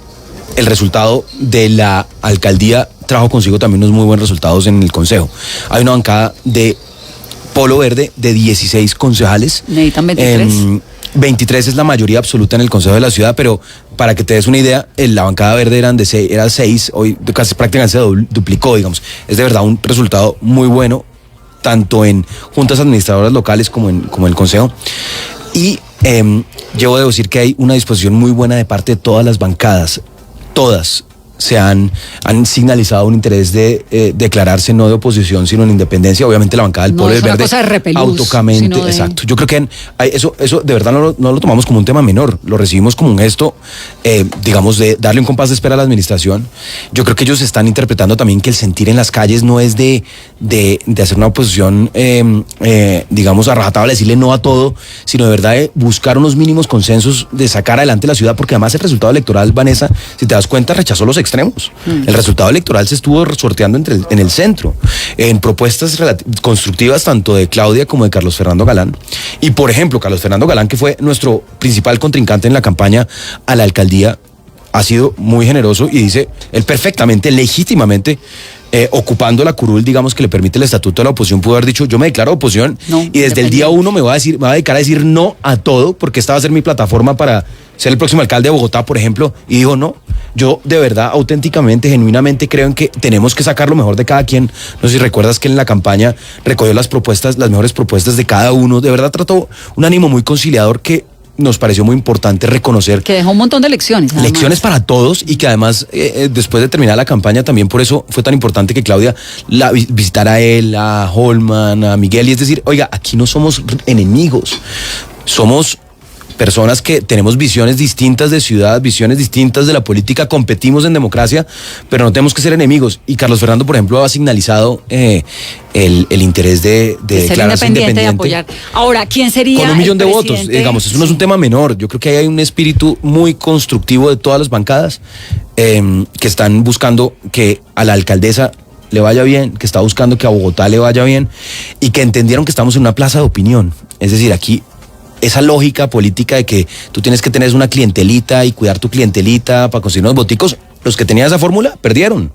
el resultado de la alcaldía trajo consigo también unos muy buenos resultados en el Consejo. Hay una bancada de Polo Verde de 16 concejales. Necesitan 23. 23 es la mayoría absoluta en el Consejo de la Ciudad, pero para que te des una idea, la bancada verde era 6, hoy casi prácticamente se duplicó, digamos. Es de verdad un resultado muy bueno, tanto en juntas administradoras locales como en el Consejo. Y debo decir que hay una disposición muy buena de parte de todas las bancadas. Todas se han signalizado un interés de declararse no de oposición, sino en independencia. Obviamente la bancada del Polo Verde automáticamente, exacto. Yo creo que eso de verdad no lo tomamos como un tema menor, lo recibimos como un gesto, digamos, de darle un compás de espera a la administración. Yo creo que ellos están interpretando también que el sentir en las calles no es de hacer una oposición, digamos, a rajatabla, decirle no a todo, sino de verdad de buscar unos mínimos consensos, de sacar adelante la ciudad, porque además el resultado electoral, Vanessa, si te das cuenta, rechazó los extremos. El resultado electoral se estuvo sorteando en el centro, en propuestas constructivas tanto de Claudia como de Carlos Fernando Galán. Y por ejemplo, Carlos Fernando Galán, que fue nuestro principal contrincante en la campaña a la alcaldía, ha sido muy generoso y dice, él perfectamente, legítimamente, ocupando la curul, digamos, que le permite el estatuto de la oposición, pudo haber dicho, yo me declaro oposición, y desde el día 1 me voy a dedicar a decir no a todo, porque esta va a ser mi plataforma para ser el próximo alcalde de Bogotá, por ejemplo. Y dijo, no, yo de verdad, auténticamente, genuinamente creo en que tenemos que sacar lo mejor de cada quien. No sé si recuerdas que en la campaña recogió las mejores propuestas de cada uno. De verdad trató un ánimo muy conciliador que nos pareció muy importante reconocer. Que dejó un montón de lecciones. Además. Lecciones para todos, y que además, después de terminar la campaña, también por eso fue tan importante que Claudia la visitara a él, a Holman, a Miguel, y es decir, oiga, aquí no somos enemigos, somos personas que tenemos visiones distintas de ciudad, visiones distintas de la política, competimos en democracia, pero no tenemos que ser enemigos. Y Carlos Fernando, por ejemplo, ha signalizado el interés de declararse independiente. De apoyar. Ahora, ¿quién sería con 1 millón de votos? Digamos, eso no es un tema menor. Yo creo que hay un espíritu muy constructivo de todas las bancadas que están buscando que a la alcaldesa le vaya bien, que está buscando que a Bogotá le vaya bien, y que entendieron que estamos en una plaza de opinión. Es decir, aquí esa lógica política de que tú tienes que tener una clientelita y cuidar tu clientelita para conseguir unos voticos, los que tenían esa fórmula perdieron.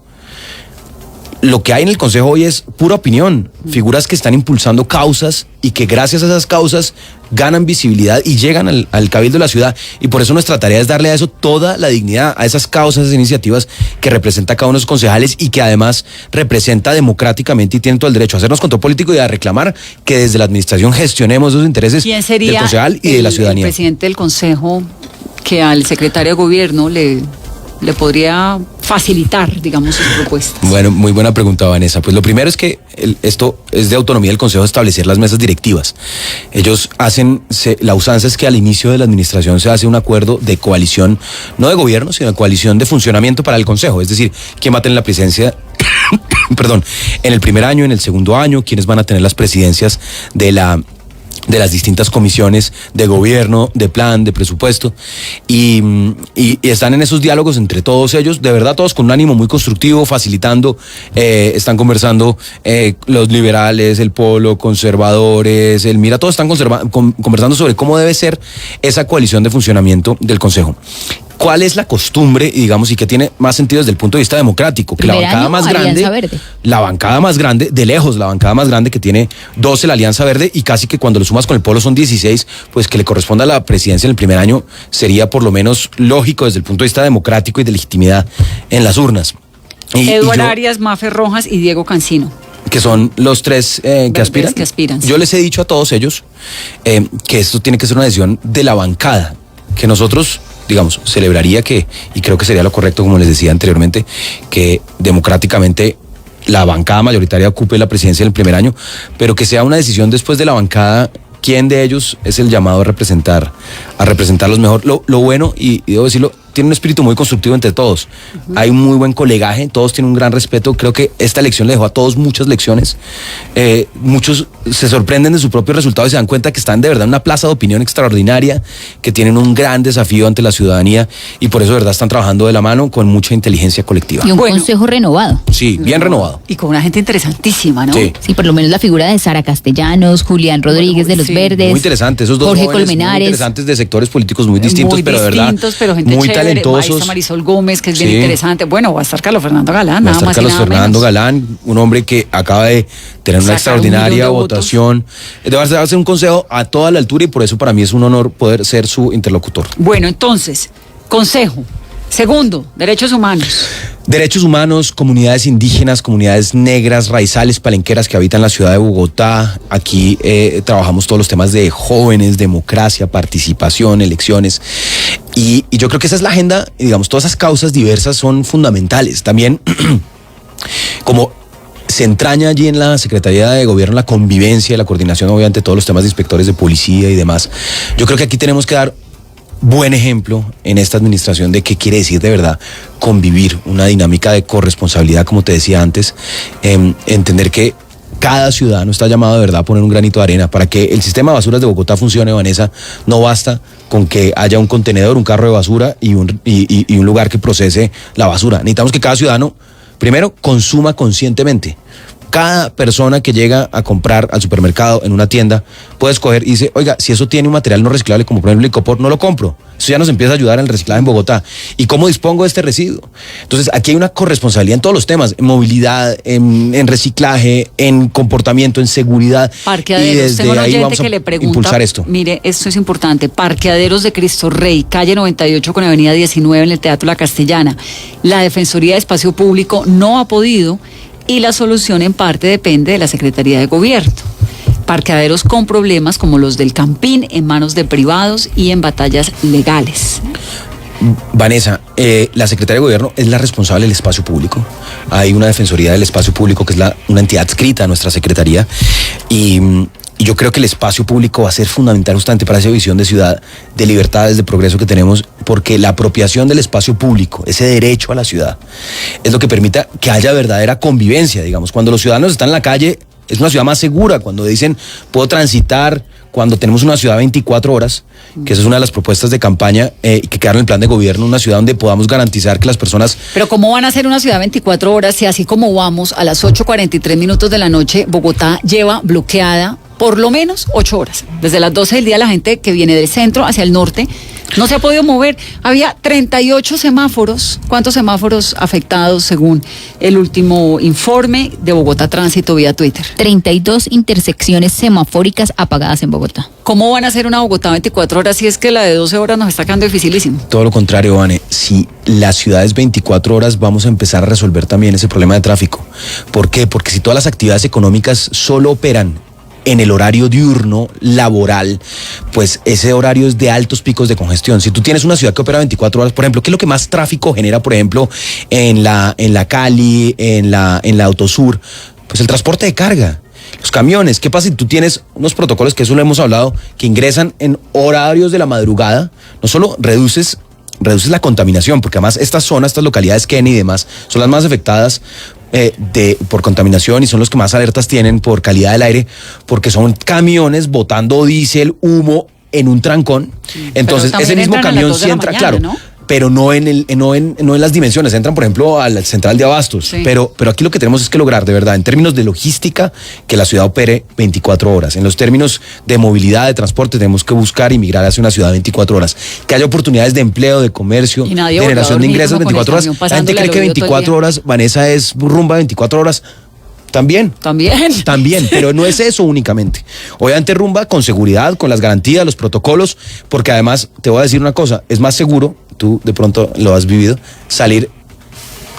Lo que hay en el Consejo hoy es pura opinión, figuras que están impulsando causas y que gracias a esas causas ganan visibilidad y llegan al Cabildo de la ciudad, y por eso nuestra tarea es darle a eso toda la dignidad, a esas causas, a esas iniciativas que representa cada uno de los concejales y que además representa democráticamente y tienen todo el derecho a hacernos control político y a reclamar que desde la administración gestionemos esos intereses del concejal y de la ciudadanía. ¿Quién sería el presidente del Consejo que al secretario de Gobierno le podría facilitar, digamos, sus propuestas? Bueno, muy buena pregunta, Vanessa. Pues lo primero es que esto es de autonomía del Consejo establecer las mesas directivas. Ellos la usanza es que al inicio de la administración se hace un acuerdo de coalición, no de gobierno, sino de coalición de funcionamiento para el Consejo. Es decir, quién va a tener la presidencia, perdón, en el primer año, en el segundo año, quiénes van a tener las presidencias de las distintas comisiones de gobierno, de plan, de presupuesto, y están en esos diálogos entre todos ellos, de verdad todos con un ánimo muy constructivo, facilitando, están conversando los liberales, el Polo, conservadores, el Mira, todos están conversando sobre cómo debe ser esa coalición de funcionamiento del Consejo. ¿Cuál es la costumbre, digamos, y que tiene más sentido desde el punto de vista democrático? Que la bancada más grande, de lejos, la bancada más grande, que tiene 12 la Alianza Verde, y casi que cuando lo sumas con el Polo son 16, pues que le corresponda a la presidencia en el primer año sería por lo menos lógico desde el punto de vista democrático y de legitimidad en las urnas. Eduardo Arias, Mafe Rojas y Diego Cancino. que son los tres que aspiran. Sí. Yo les he dicho a todos ellos que esto tiene que ser una decisión de la bancada, que nosotros, digamos, celebraría que, y creo que sería lo correcto, como les decía anteriormente, que democráticamente la bancada mayoritaria ocupe la presidencia en el primer año, pero que sea una decisión después de la bancada quién de ellos es el llamado a representarlos mejor. Lo bueno, y debo decirlo, tiene un espíritu muy constructivo entre todos. Hay un muy buen colegaje, todos tienen un gran respeto. Creo que esta elección le dejó a todos muchas lecciones. Muchos se sorprenden de su propio resultado y se dan cuenta que están de verdad en una plaza de opinión extraordinaria, que tienen un gran desafío ante la ciudadanía y por eso de verdad están trabajando de la mano con mucha inteligencia colectiva. Y un consejo renovado. Sí, bien renovado. Y con una gente interesantísima, ¿no? Sí, por lo menos la figura de Sara Castellanos, Julián Rodríguez de los Verdes. Muy interesante, esos dos Jorge jóvenes Colmenares. muy interesantes de sectores políticos muy distintos, pero de verdad pero gente muy chévere, talentosos. Maestra Marisol Gómez, que es bien Sí. interesante. Bueno, va a estar Carlos Fernando Galán, Va a nada estar más Carlos y nada Fernando menos. Galán, un hombre que acaba de tener una Sacar 1 millón extraordinaria de votación. Va a ser un consejo a toda la altura y por eso para mí es un honor poder ser su interlocutor. Bueno, entonces, consejo. Segundo, derechos humanos. Derechos humanos, comunidades indígenas, comunidades negras, raizales, palenqueras que habitan la ciudad de Bogotá. Aquí trabajamos todos los temas de jóvenes, democracia, participación, elecciones. Y yo creo que esa es la agenda, y digamos, todas esas causas diversas son fundamentales. También, como se entraña allí en la Secretaría de Gobierno la convivencia, la coordinación, obviamente, todos los temas de inspectores de policía y demás. Yo creo que aquí tenemos que dar buen ejemplo en esta administración de qué quiere decir de verdad convivir, una dinámica de corresponsabilidad, como te decía antes, entender que cada ciudadano está llamado de verdad a poner un granito de arena. Para que el sistema de basuras de Bogotá funcione, Vanessa, no basta con que haya un contenedor, un carro de basura y un lugar que procese la basura. Necesitamos que cada ciudadano, primero, consuma conscientemente. Cada persona que llega a comprar al supermercado, en una tienda, puede escoger y dice, oiga, si eso tiene un material no reciclable, como por ejemplo el licopor, no lo compro. Eso ya nos empieza a ayudar en el reciclaje en Bogotá. ¿Y cómo dispongo de este residuo? Entonces, aquí hay una corresponsabilidad en todos los temas, en movilidad, en reciclaje, en comportamiento, en seguridad. Parqueaderos. Y desde Tengo un ahí oyente vamos a que le pregunta, impulsar esto. Mire, esto es importante. Parqueaderos de Cristo Rey, calle 98 con avenida 19 en el Teatro La Castellana. La Defensoría de Espacio Público no ha podido y la solución en parte depende de la Secretaría de Gobierno. Parqueaderos con problemas como los del Campín en manos de privados y en batallas legales. Vanessa, la Secretaría de Gobierno es la responsable del espacio público. Hay una Defensoría del Espacio Público que es una entidad adscrita a nuestra Secretaría y yo creo que el espacio público va a ser fundamental justamente para esa visión de ciudad, de libertades, de progreso que tenemos, porque la apropiación del espacio público, ese derecho a la ciudad, es lo que permita que haya verdadera convivencia, digamos. Cuando los ciudadanos están en la calle, es una ciudad más segura. Cuando dicen, puedo transitar, cuando tenemos una ciudad 24 horas, que esa es una de las propuestas de campaña que quedaron en el plan de gobierno, una ciudad donde podamos garantizar que las personas... Pero ¿cómo van a ser una ciudad 24 horas si así como vamos a las 8:43 de la noche, Bogotá lleva bloqueada por lo menos 8 horas? Desde las 12 del día la gente que viene del centro hacia el norte no se ha podido mover. Había 38 semáforos. ¿Cuántos semáforos afectados según el último informe de Bogotá Tránsito vía Twitter? 32 intersecciones semafóricas apagadas en Bogotá. ¿Cómo van a hacer una Bogotá 24 horas si es que la de 12 horas nos está quedando dificilísimo? Todo lo contrario, Vane. Si la ciudad es 24 horas, vamos a empezar a resolver también ese problema de tráfico. ¿Por qué? Porque si todas las actividades económicas solo operan en el horario diurno, laboral, pues ese horario es de altos picos de congestión. Si tú tienes una ciudad que opera 24 horas, por ejemplo, ¿qué es lo que más tráfico genera, por ejemplo, en la Cali, en la Autosur? Pues el transporte de carga. Los camiones. ¿Qué pasa si tú tienes unos protocolos, que eso lo hemos hablado, que ingresan en horarios de la madrugada? No solo reduces la contaminación, porque además estas zonas, estas localidades, Kennedy y demás, son las más afectadas por contaminación y son los que más alertas tienen por calidad del aire, porque son camiones botando diésel, humo en un trancón. Entonces ese mismo camión sí entra, claro, ¿no? Pero no en las dimensiones. Entran, por ejemplo, a la central de abastos. Sí. Pero aquí lo que tenemos es que lograr, de verdad, en términos de logística, que la ciudad opere 24 horas. En los términos de movilidad, de transporte, tenemos que buscar y migrar hacia una ciudad 24 horas. Que haya oportunidades de empleo, de comercio, de generación de ingresos 24 horas. La gente cree que 24 horas, Vanessa, es rumba 24 horas. También, pero no es eso únicamente. Obviamente rumba con seguridad, con las garantías, los protocolos, porque además te voy a decir una cosa, es más seguro, tú de pronto lo has vivido, salir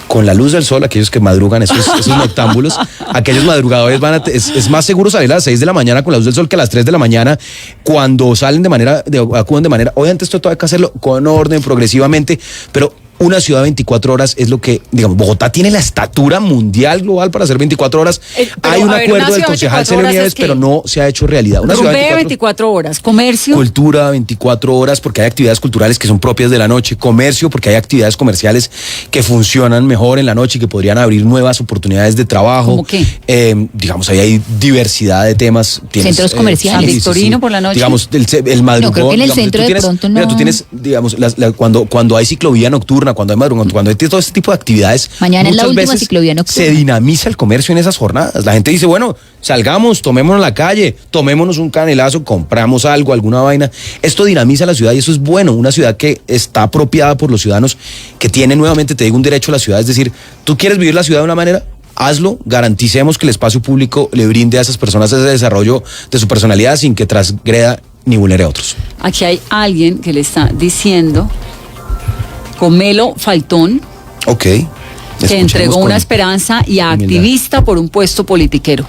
con la luz del sol, aquellos que madrugan, esos noctámbulos, aquellos madrugadores es más seguro salir a las 6 de la mañana con la luz del sol que a las 3 de la mañana cuando salen acuden de manera, obviamente esto hay que hacerlo con orden, progresivamente, pero una ciudad de 24 horas es lo que, digamos, Bogotá tiene la estatura mundial global para hacer 24 horas. Hay un acuerdo del concejal Celio Nieves, pero no se ha hecho realidad. Una ciudad de 24 horas, comercio. Cultura, 24 horas, porque hay actividades culturales que son propias de la noche. Comercio, porque hay actividades comerciales que funcionan mejor en la noche y que podrían abrir nuevas oportunidades de trabajo. ¿Cómo qué? Digamos, ahí hay diversidad de temas. Centros comerciales. San Victorino por la noche. Digamos, el madrugón. No, creo que en el digamos, centro de pronto no. Mira, tú tienes, digamos, cuando hay ciclovía nocturna, cuando hay madrugón, cuando hay todo este tipo de actividades, mañana es la última veces ciclovía nocturna. se dinamiza el comercio en esas jornadas. La gente dice, bueno, salgamos, tomémonos la calle, tomémonos un canelazo, compramos algo, alguna vaina. Esto dinamiza la ciudad y eso es bueno. Una ciudad que está apropiada por los ciudadanos, que tiene, nuevamente te digo, un derecho a la ciudad. Es decir, tú quieres vivir la ciudad de una manera, hazlo, garanticemos que el espacio público le brinde a esas personas ese desarrollo de su personalidad sin que transgreda ni vulnere a otros. Aquí hay alguien que le está diciendo, Gomelo Faltón, que entregó una esperanza y a activista por un puesto politiquero.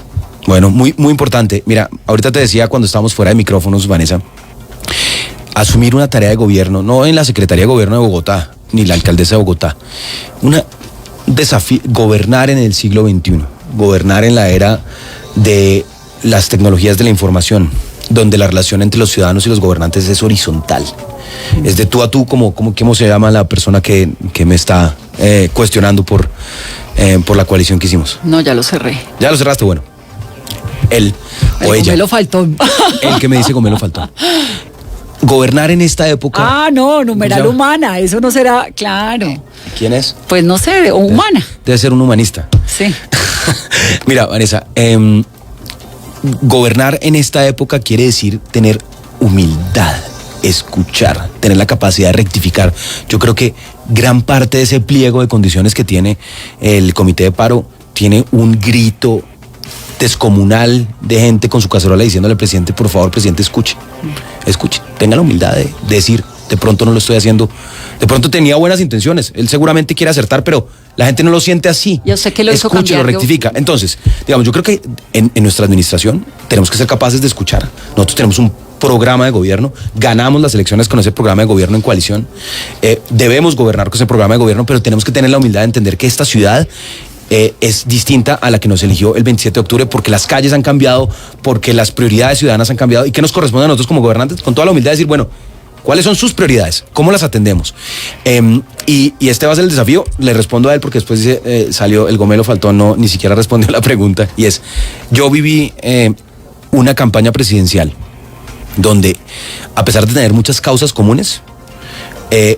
Bueno, muy, muy importante. Mira, ahorita te decía cuando estábamos fuera de micrófonos, Vanessa, asumir una tarea de gobierno, no en la Secretaría de Gobierno de Bogotá, ni la alcaldesa de Bogotá, gobernar en el siglo XXI, gobernar en la era de las tecnologías de la información, donde la relación entre los ciudadanos y los gobernantes es horizontal. Es de tú a tú, ¿cómo se llama la persona que me está cuestionando por la coalición que hicimos? No, ya lo cerré. ¿Ya lo cerraste? Bueno. Él o ella. Gomelo Faltón. El que me dice Gomelo Faltón. Gobernar en esta época. Ah, no, numeral humana, eso no será, claro. ¿Quién es? Pues no sé, humana. Debe ser un humanista. Sí. Mira, Vanessa, gobernar en esta época quiere decir tener humildad, escuchar, tener la capacidad de rectificar. Yo creo que gran parte de ese pliego de condiciones que tiene el comité de paro tiene un grito descomunal de gente con su cacerola diciéndole al presidente, por favor, presidente, escuche, tenga la humildad de decir, de pronto no lo estoy haciendo, de pronto tenía buenas intenciones, él seguramente quiere acertar, pero la gente no lo siente así. Yo sé que lo hizo escuche, lo rectifica. Entonces, digamos, yo creo que en nuestra administración tenemos que ser capaces de escuchar. Nosotros tenemos un programa de gobierno, ganamos las elecciones con ese programa de gobierno en coalición, debemos gobernar con ese programa de gobierno, pero tenemos que tener la humildad de entender que esta ciudad es distinta a la que nos eligió el 27 de octubre porque las calles han cambiado, porque las prioridades ciudadanas han cambiado y que nos corresponde a nosotros como gobernantes con toda la humildad de decir, bueno, ¿cuáles son sus prioridades? ¿Cómo las atendemos? Y este va a ser el desafío. Le respondo a él porque después dice, salió el Gomelo Faltón, ni siquiera respondió a la pregunta. Y es, yo viví una campaña presidencial donde, a pesar de tener muchas causas comunes,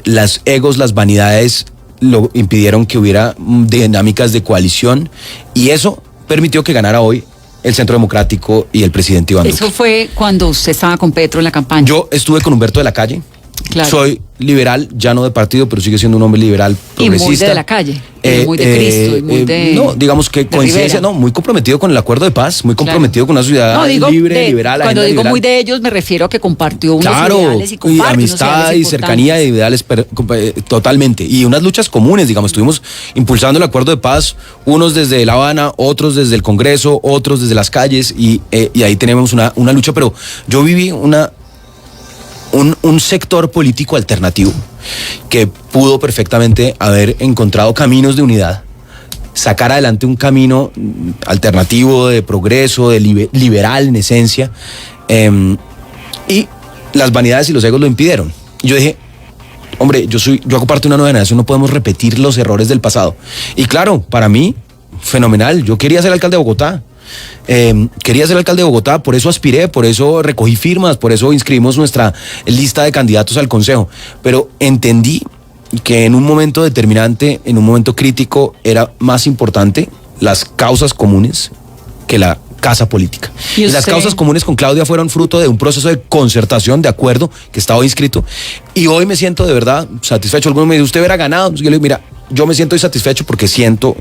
las egos, las vanidades lo impidieron que hubiera dinámicas de coalición y eso permitió que ganara hoy el Centro Democrático y el presidente Iván Duque. Eso fue cuando usted estaba con Petro en la campaña. Yo estuve con Humberto de la Calle. Claro. Soy liberal, ya no de partido, pero sigue siendo un hombre liberal progresista. Y muy de la calle, muy de Cristo, y muy de... No, digamos que coincidencia, Rivera. muy comprometido con el acuerdo de paz, muy comprometido con una ciudad libre, liberal. Cuando digo liberal. Muy de ellos, me refiero a que compartió unos ideales y comparte amistad unos ideales y cercanía de ideales totalmente. Y unas luchas comunes, digamos, estuvimos impulsando el acuerdo de paz, unos desde La Habana, otros desde el Congreso, otros desde las calles, y ahí tenemos una lucha, pero yo viví un sector político alternativo que pudo perfectamente haber encontrado caminos de unidad, sacar adelante un camino alternativo de progreso, de liberal en esencia, y las vanidades y los egos lo impidieron. Yo dije, hombre, yo hago parte de una nueva generación, no podemos repetir los errores del pasado. Y claro, para mí, fenomenal, yo quería ser alcalde de Bogotá. Quería ser alcalde de Bogotá, por eso aspiré, por eso recogí firmas, por eso inscribimos nuestra lista de candidatos al consejo, pero entendí que en un momento determinante, en un momento crítico, era más importante las causas comunes que la casa política. Y las causas comunes con Claudia fueron fruto de un proceso de concertación, de acuerdo, que estaba inscrito, y hoy me siento de verdad satisfecho. Algunos me dicen, usted hubiera ganado. Yo le digo, mira, yo me siento insatisfecho porque siento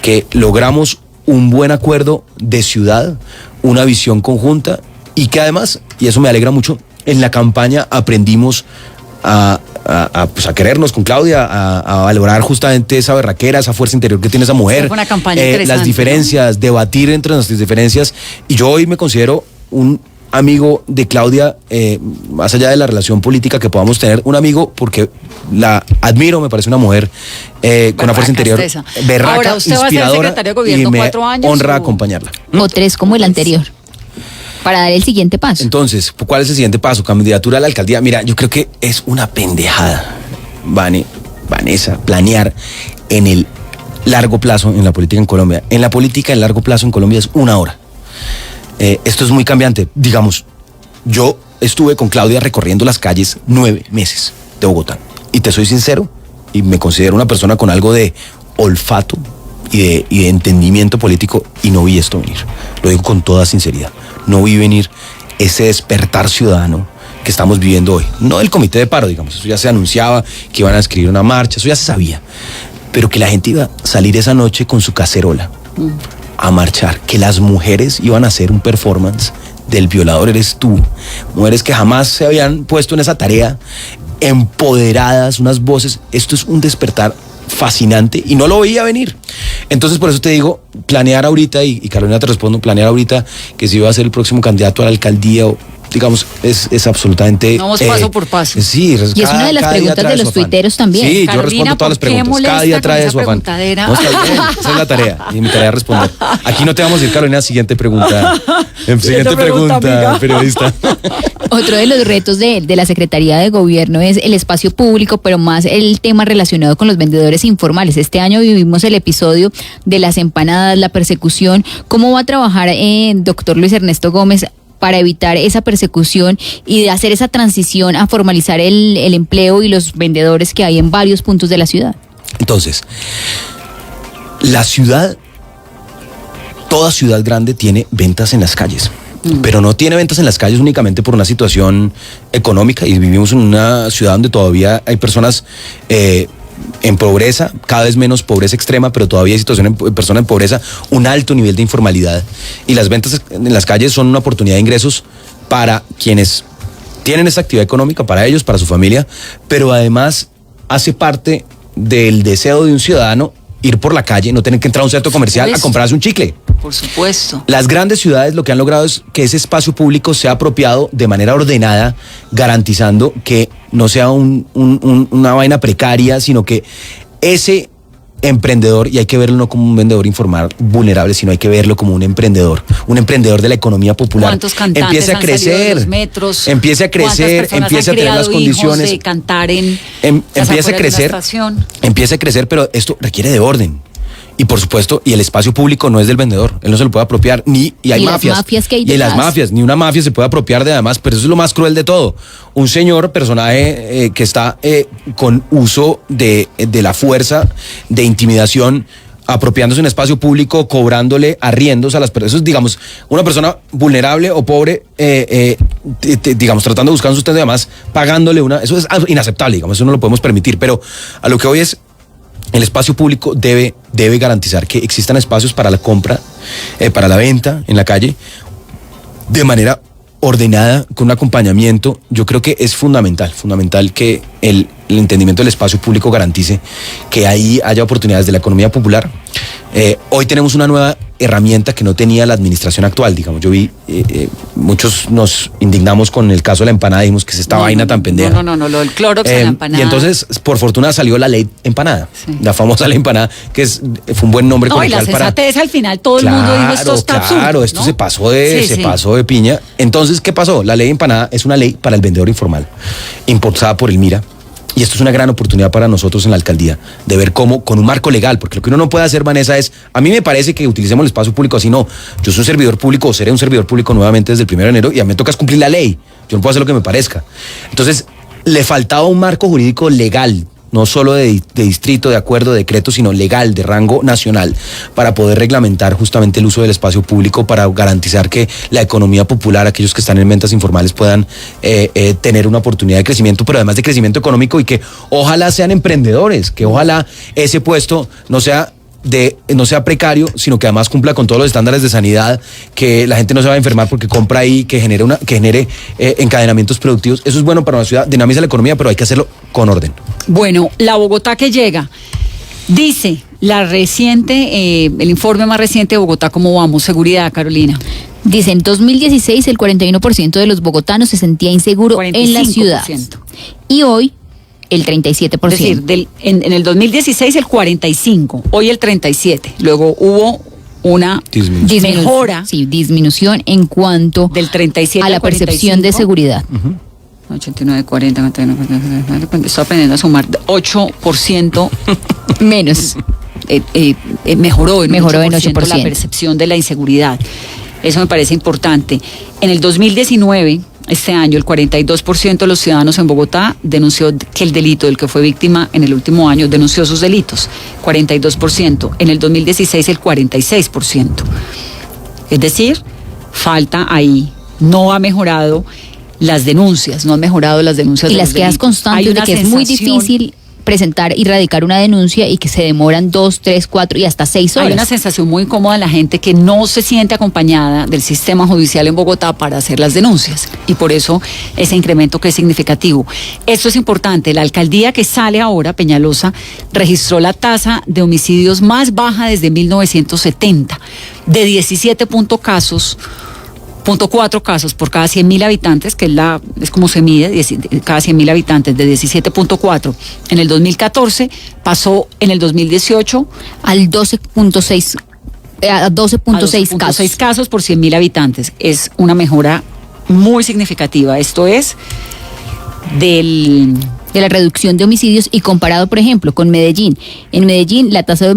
que logramos un buen acuerdo de ciudad, una visión conjunta y que además, y eso me alegra mucho, en la campaña aprendimos a pues a querernos con Claudia, a valorar justamente esa berraquera, esa fuerza interior que tiene esa mujer. Fue una campaña interesante, las diferencias, ¿no? Debatir entre nuestras diferencias. Y yo hoy me considero un amigo de Claudia, más allá de la relación política que podamos tener, un amigo porque la admiro, me parece una mujer con una fuerza interior berraca, ahora, usted inspiradora, va a ser secretario de gobierno y me 4 años, honra acompañarla. O 3 como el anterior, para dar el siguiente paso. Entonces, ¿cuál es el siguiente paso? Candidatura a la alcaldía. Mira, yo creo que es una pendejada, Vanessa, planear en el largo plazo en la política en Colombia. En la política en largo plazo en Colombia es 1 hora. Esto es muy cambiante. Digamos, yo estuve con Claudia recorriendo las calles 9 meses de Bogotá. Y te soy sincero, y me considero una persona con algo de olfato y de entendimiento político, y no vi esto venir. Lo digo con toda sinceridad. No vi venir ese despertar ciudadano que estamos viviendo hoy. No del comité de paro, digamos. Eso ya se anunciaba, que iban a escribir una marcha, eso ya se sabía. Pero que la gente iba a salir esa noche con su cacerola a marchar, que las mujeres iban a hacer un performance del violador eres tú, mujeres que jamás se habían puesto en esa tarea, empoderadas, unas voces. Esto es un despertar fascinante y no lo veía venir. Entonces por eso te digo, planear ahorita, y Carolina te respondo, planear ahorita que si iba a ser el próximo candidato a la alcaldía, o digamos, es absolutamente... Vamos paso por paso. Sí, y es una de las preguntas de los tuiteros también. Sí, Carolina, yo respondo todas las preguntas. Cada día trae su afán. No, está bien, esa es la tarea. Y mi tarea es responder. Aquí no te vamos a ir, Carolina, siguiente pregunta. Siguiente pregunta, periodista. Otro de los retos de la Secretaría de Gobierno es el espacio público, pero más el tema relacionado con los vendedores informales. Este año vivimos el episodio de las empanadas, la persecución. ¿Cómo va a trabajar doctor Luis Ernesto Gómez para evitar esa persecución y de hacer esa transición a formalizar el empleo y los vendedores que hay en varios puntos de la ciudad? Entonces, la ciudad, toda ciudad grande tiene ventas en las calles, pero no tiene ventas en las calles únicamente por una situación económica, y vivimos en una ciudad donde todavía hay personas en pobreza, cada vez menos pobreza extrema, pero todavía hay situación de personas en pobreza, un alto nivel de informalidad, y las ventas en las calles son una oportunidad de ingresos para quienes tienen esa actividad económica, para ellos, para su familia, pero además hace parte del deseo de un ciudadano ir por la calle, no tener que entrar a un centro comercial a comprarse un chicle. Por supuesto. Las grandes ciudades lo que han logrado es que ese espacio público sea apropiado de manera ordenada, garantizando que no sea una vaina precaria, sino que ese emprendedor, y hay que verlo no como un vendedor informal vulnerable, sino hay que verlo como un emprendedor de la economía popular. ¿Cuántos cantantes empiece a crecer, han salido de los metros? empiece a crecer, empiece a tener las condiciones, de cantar en empiece a crecer, pero esto requiere de orden. Y por supuesto, y el espacio público no es del vendedor, él no se lo puede apropiar, y hay mafias. Las mafias que hay y las detrás. mafias, ni una mafia se puede apropiar de, además, pero eso es lo más cruel de todo. Un señor, personaje que está con uso de la fuerza, de intimidación, apropiándose un espacio público, cobrándole arriendos a las personas. Eso es, digamos, una persona vulnerable o pobre, digamos, tratando de buscar un sustento y además pagándole eso es inaceptable, digamos, eso no lo podemos permitir. Pero a lo que hoy es, el espacio público debe garantizar que existan espacios para la compra, para la venta en la calle, de manera ordenada, con un acompañamiento. Yo creo que es fundamental que el entendimiento del espacio público garantice que ahí haya oportunidades de la economía popular. Hoy tenemos una nueva herramienta que no tenía la administración actual, digamos. Yo vi, muchos nos indignamos con el caso de la empanada, dijimos que es esta vaina tan pendeja. No, lo del Clorox de la empanada. Y entonces, por fortuna, salió la ley empanada, la famosa ley empanada, que fue un buen nombre comercial para... No, y la sensatez al final, todo el mundo dijo, esto está absurdo. Claro, esto se pasó de piña. Entonces, ¿qué pasó? La ley empanada es una ley para el vendedor informal, impulsada por el MIRA. Y esto es una gran oportunidad para nosotros en la alcaldía, de ver cómo, con un marco legal, porque lo que uno no puede hacer, Vanessa, es, a mí me parece que utilicemos el espacio público así, no. Yo soy un servidor público, o seré un servidor público nuevamente desde el 1 de enero, y a mí me toca cumplir la ley. Yo no puedo hacer lo que me parezca. Entonces, le faltaba un marco jurídico legal, no solo de distrito, de acuerdo, de decreto, sino legal, de rango nacional, para poder reglamentar justamente el uso del espacio público, para garantizar que la economía popular, aquellos que están en ventas informales, puedan tener una oportunidad de crecimiento, pero además de crecimiento económico, y que ojalá sean emprendedores, que ojalá ese puesto no sea no sea precario, sino que además cumpla con todos los estándares de sanidad, que la gente no se va a enfermar porque compra ahí, que genere encadenamientos productivos. Eso es bueno para una ciudad, dinamiza la economía, pero hay que hacerlo con orden. Bueno, la Bogotá que llega, dice el informe más reciente de Bogotá, ¿cómo vamos? Seguridad, Carolina. Dice, en 2016 el 41% de los bogotanos se sentía inseguro en la ciudad. Y hoy el 37%. Es decir, en el 2016 el 45%, hoy el 37%. Luego hubo una mejora. Sí, disminución en cuanto del 37 a la percepción de seguridad. 89, 40, estoy aprendiendo a sumar. 8% menos. Mejoró en 8% la percepción de la inseguridad. Eso me parece importante. En el 2019, este año, el 42% de los ciudadanos en Bogotá denunció que el delito del que fue víctima en el último año denunció sus delitos. 42%. En el 2016, el 46%. Es decir, falta ahí. No ha mejorado las denuncias, no han mejorado las denuncias. Y de las quejas constantes de que es muy difícil presentar y radicar una denuncia y que se demoran 2, 3, 4 y hasta 6 horas. Hay una sensación muy incómoda en la gente que no se siente acompañada del sistema judicial en Bogotá para hacer las denuncias, y por eso ese incremento que es significativo. Esto es importante. La alcaldía que sale ahora, Peñalosa, registró la tasa de homicidios más baja desde 1970, de 17.4 casos por cada 100.000 habitantes, que es como se mide, cada 100.000 habitantes, de 17.4 en el 2014, pasó en el 2018 al 12.6 casos por 100.000 habitantes. Es una mejora muy significativa. Esto es de la reducción de homicidios, y comparado, por ejemplo, con Medellín. En Medellín la tasa de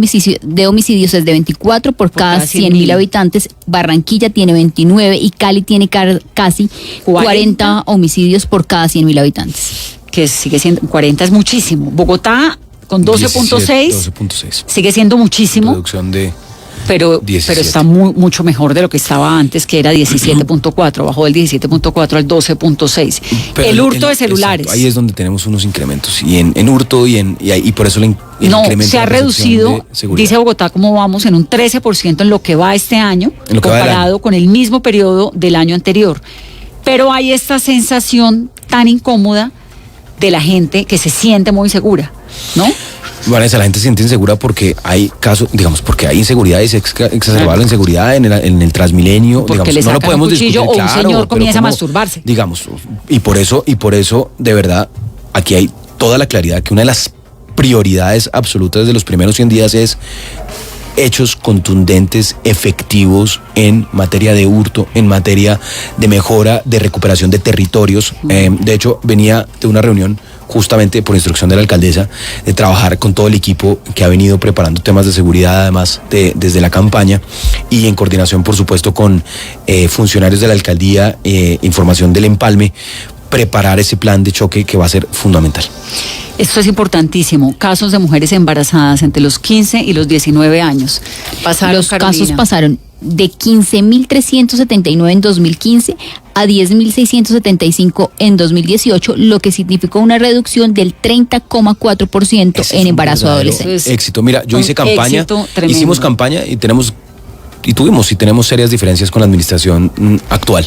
homicidios es de 24 por cada 100.000 habitantes, Barranquilla tiene 29 y Cali tiene casi 40 homicidios por cada 100.000 habitantes. Que sigue siendo, 40 es muchísimo. Bogotá con 12.6 sigue siendo muchísimo. Reducción de... Pero está mucho mejor de lo que estaba antes, que era 17.4, bajó del 17.4 al 12.6. El hurto de celulares. Exacto, ahí es donde tenemos unos incrementos, y en hurto y por eso el incremento. Se ha reducido, dice Bogotá, ¿cómo vamos? En un 13% en lo que va este año, comparado con el mismo periodo del año anterior. Pero hay esta sensación tan incómoda de la gente que se siente muy insegura, ¿no? Vanessa, la gente se siente insegura porque hay casos, digamos, porque hay inseguridad y se exacerba la inseguridad en el Transmilenio. Porque digamos, le sacan no lo podemos un cuchillo, discutir, o un señor comienza a masturbarse. Digamos, y por eso, de verdad, aquí hay toda la claridad que una de las prioridades absolutas de los primeros 100 días es hechos contundentes, efectivos en materia de hurto, en materia de mejora, de recuperación de territorios. De hecho, venía de una reunión justamente por instrucción de la alcaldesa, de trabajar con todo el equipo que ha venido preparando temas de seguridad, además desde la campaña, y en coordinación, por supuesto, con funcionarios de la alcaldía, información del empalme, preparar ese plan de choque que va a ser fundamental. Esto es importantísimo. Casos de mujeres embarazadas entre los 15 y los 19 años. Los casos pasaron de 15.379 en 2015 a 10.675 en 2018, lo que significó una reducción del 30,4% en embarazo adolescente. Éxito. Mira, yo hice campaña, hicimos campaña y tenemos serias diferencias con la administración actual.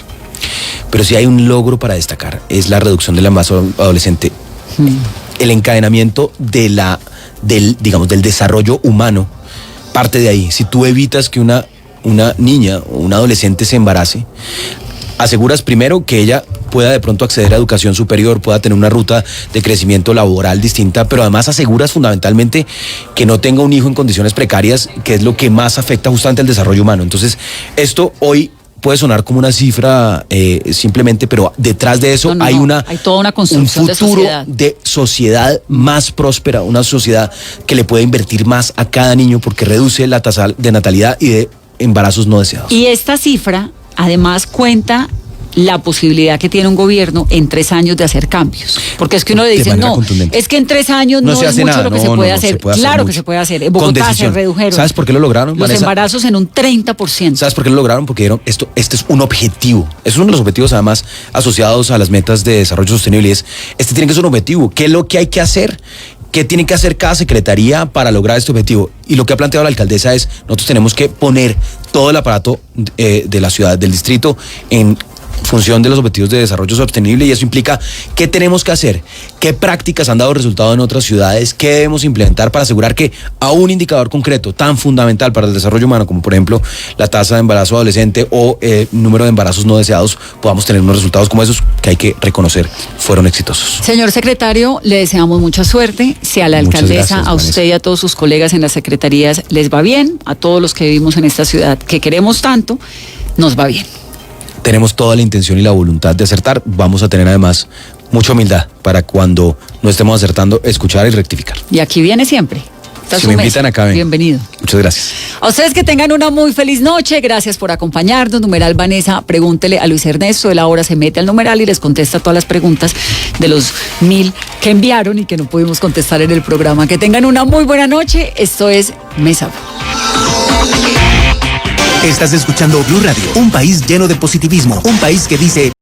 Pero si hay un logro para destacar, es la reducción del embarazo adolescente. El encadenamiento del desarrollo humano parte de ahí. Si tú evitas que una niña o un adolescente se embarace, aseguras primero que ella pueda de pronto acceder a educación superior, pueda tener una ruta de crecimiento laboral distinta, pero además aseguras fundamentalmente que no tenga un hijo en condiciones precarias, que es lo que más afecta justamente al desarrollo humano. Entonces, esto hoy puede sonar como una cifra simplemente, pero detrás de eso hay toda una construcción un futuro de sociedad más próspera, una sociedad que le puede invertir más a cada niño porque reduce la tasa de natalidad y de embarazos no deseados. Y esta cifra además cuenta la posibilidad que tiene un gobierno en 3 años de hacer cambios. Porque es que uno le dice, es que en 3 años no es mucho nada, lo que se puede hacer. Claro que se puede hacer. En Bogotá se redujeron. ¿Sabes por qué lo lograron, los embarazos en un 30%. ¿Sabes por qué lo lograron? Porque dieron este es un objetivo. Es uno de los objetivos además asociados a las metas de desarrollo sostenible. Este tiene que ser un objetivo. ¿Qué es lo que hay que hacer? ¿Qué tiene que hacer cada secretaría para lograr este objetivo? Y lo que ha planteado la alcaldesa es, nosotros tenemos que poner todo el aparato de la ciudad, del distrito, en función de los objetivos de desarrollo sostenible, y eso implica qué tenemos que hacer, qué prácticas han dado resultado en otras ciudades, qué debemos implementar para asegurar que a un indicador concreto tan fundamental para el desarrollo humano como por ejemplo la tasa de embarazo adolescente o número de embarazos no deseados podamos tener unos resultados como esos que hay que reconocer fueron exitosos. Señor secretario, le deseamos mucha suerte. Si a la alcaldesa, gracias, a usted y a todos sus colegas en las secretarías les va bien, a todos los que vivimos en esta ciudad que queremos tanto, nos va bien. Tenemos toda la intención y la voluntad de acertar. Vamos a tener además mucha humildad para cuando no estemos acertando, escuchar y rectificar. Y aquí viene siempre. Esta es Si su me mesa. invitan acá, ven. Bienvenido. Muchas gracias. A ustedes que tengan una muy feliz noche. Gracias por acompañarnos. Numeral Vanessa, pregúntele a Luis Ernesto. Él ahora se mete al numeral y les contesta todas las preguntas de los 1000 que enviaron y que no pudimos contestar en el programa. Que tengan una muy buena noche. Esto es Mesa Blue. Estás escuchando Blue Radio, un país lleno de positivismo, un país que dice...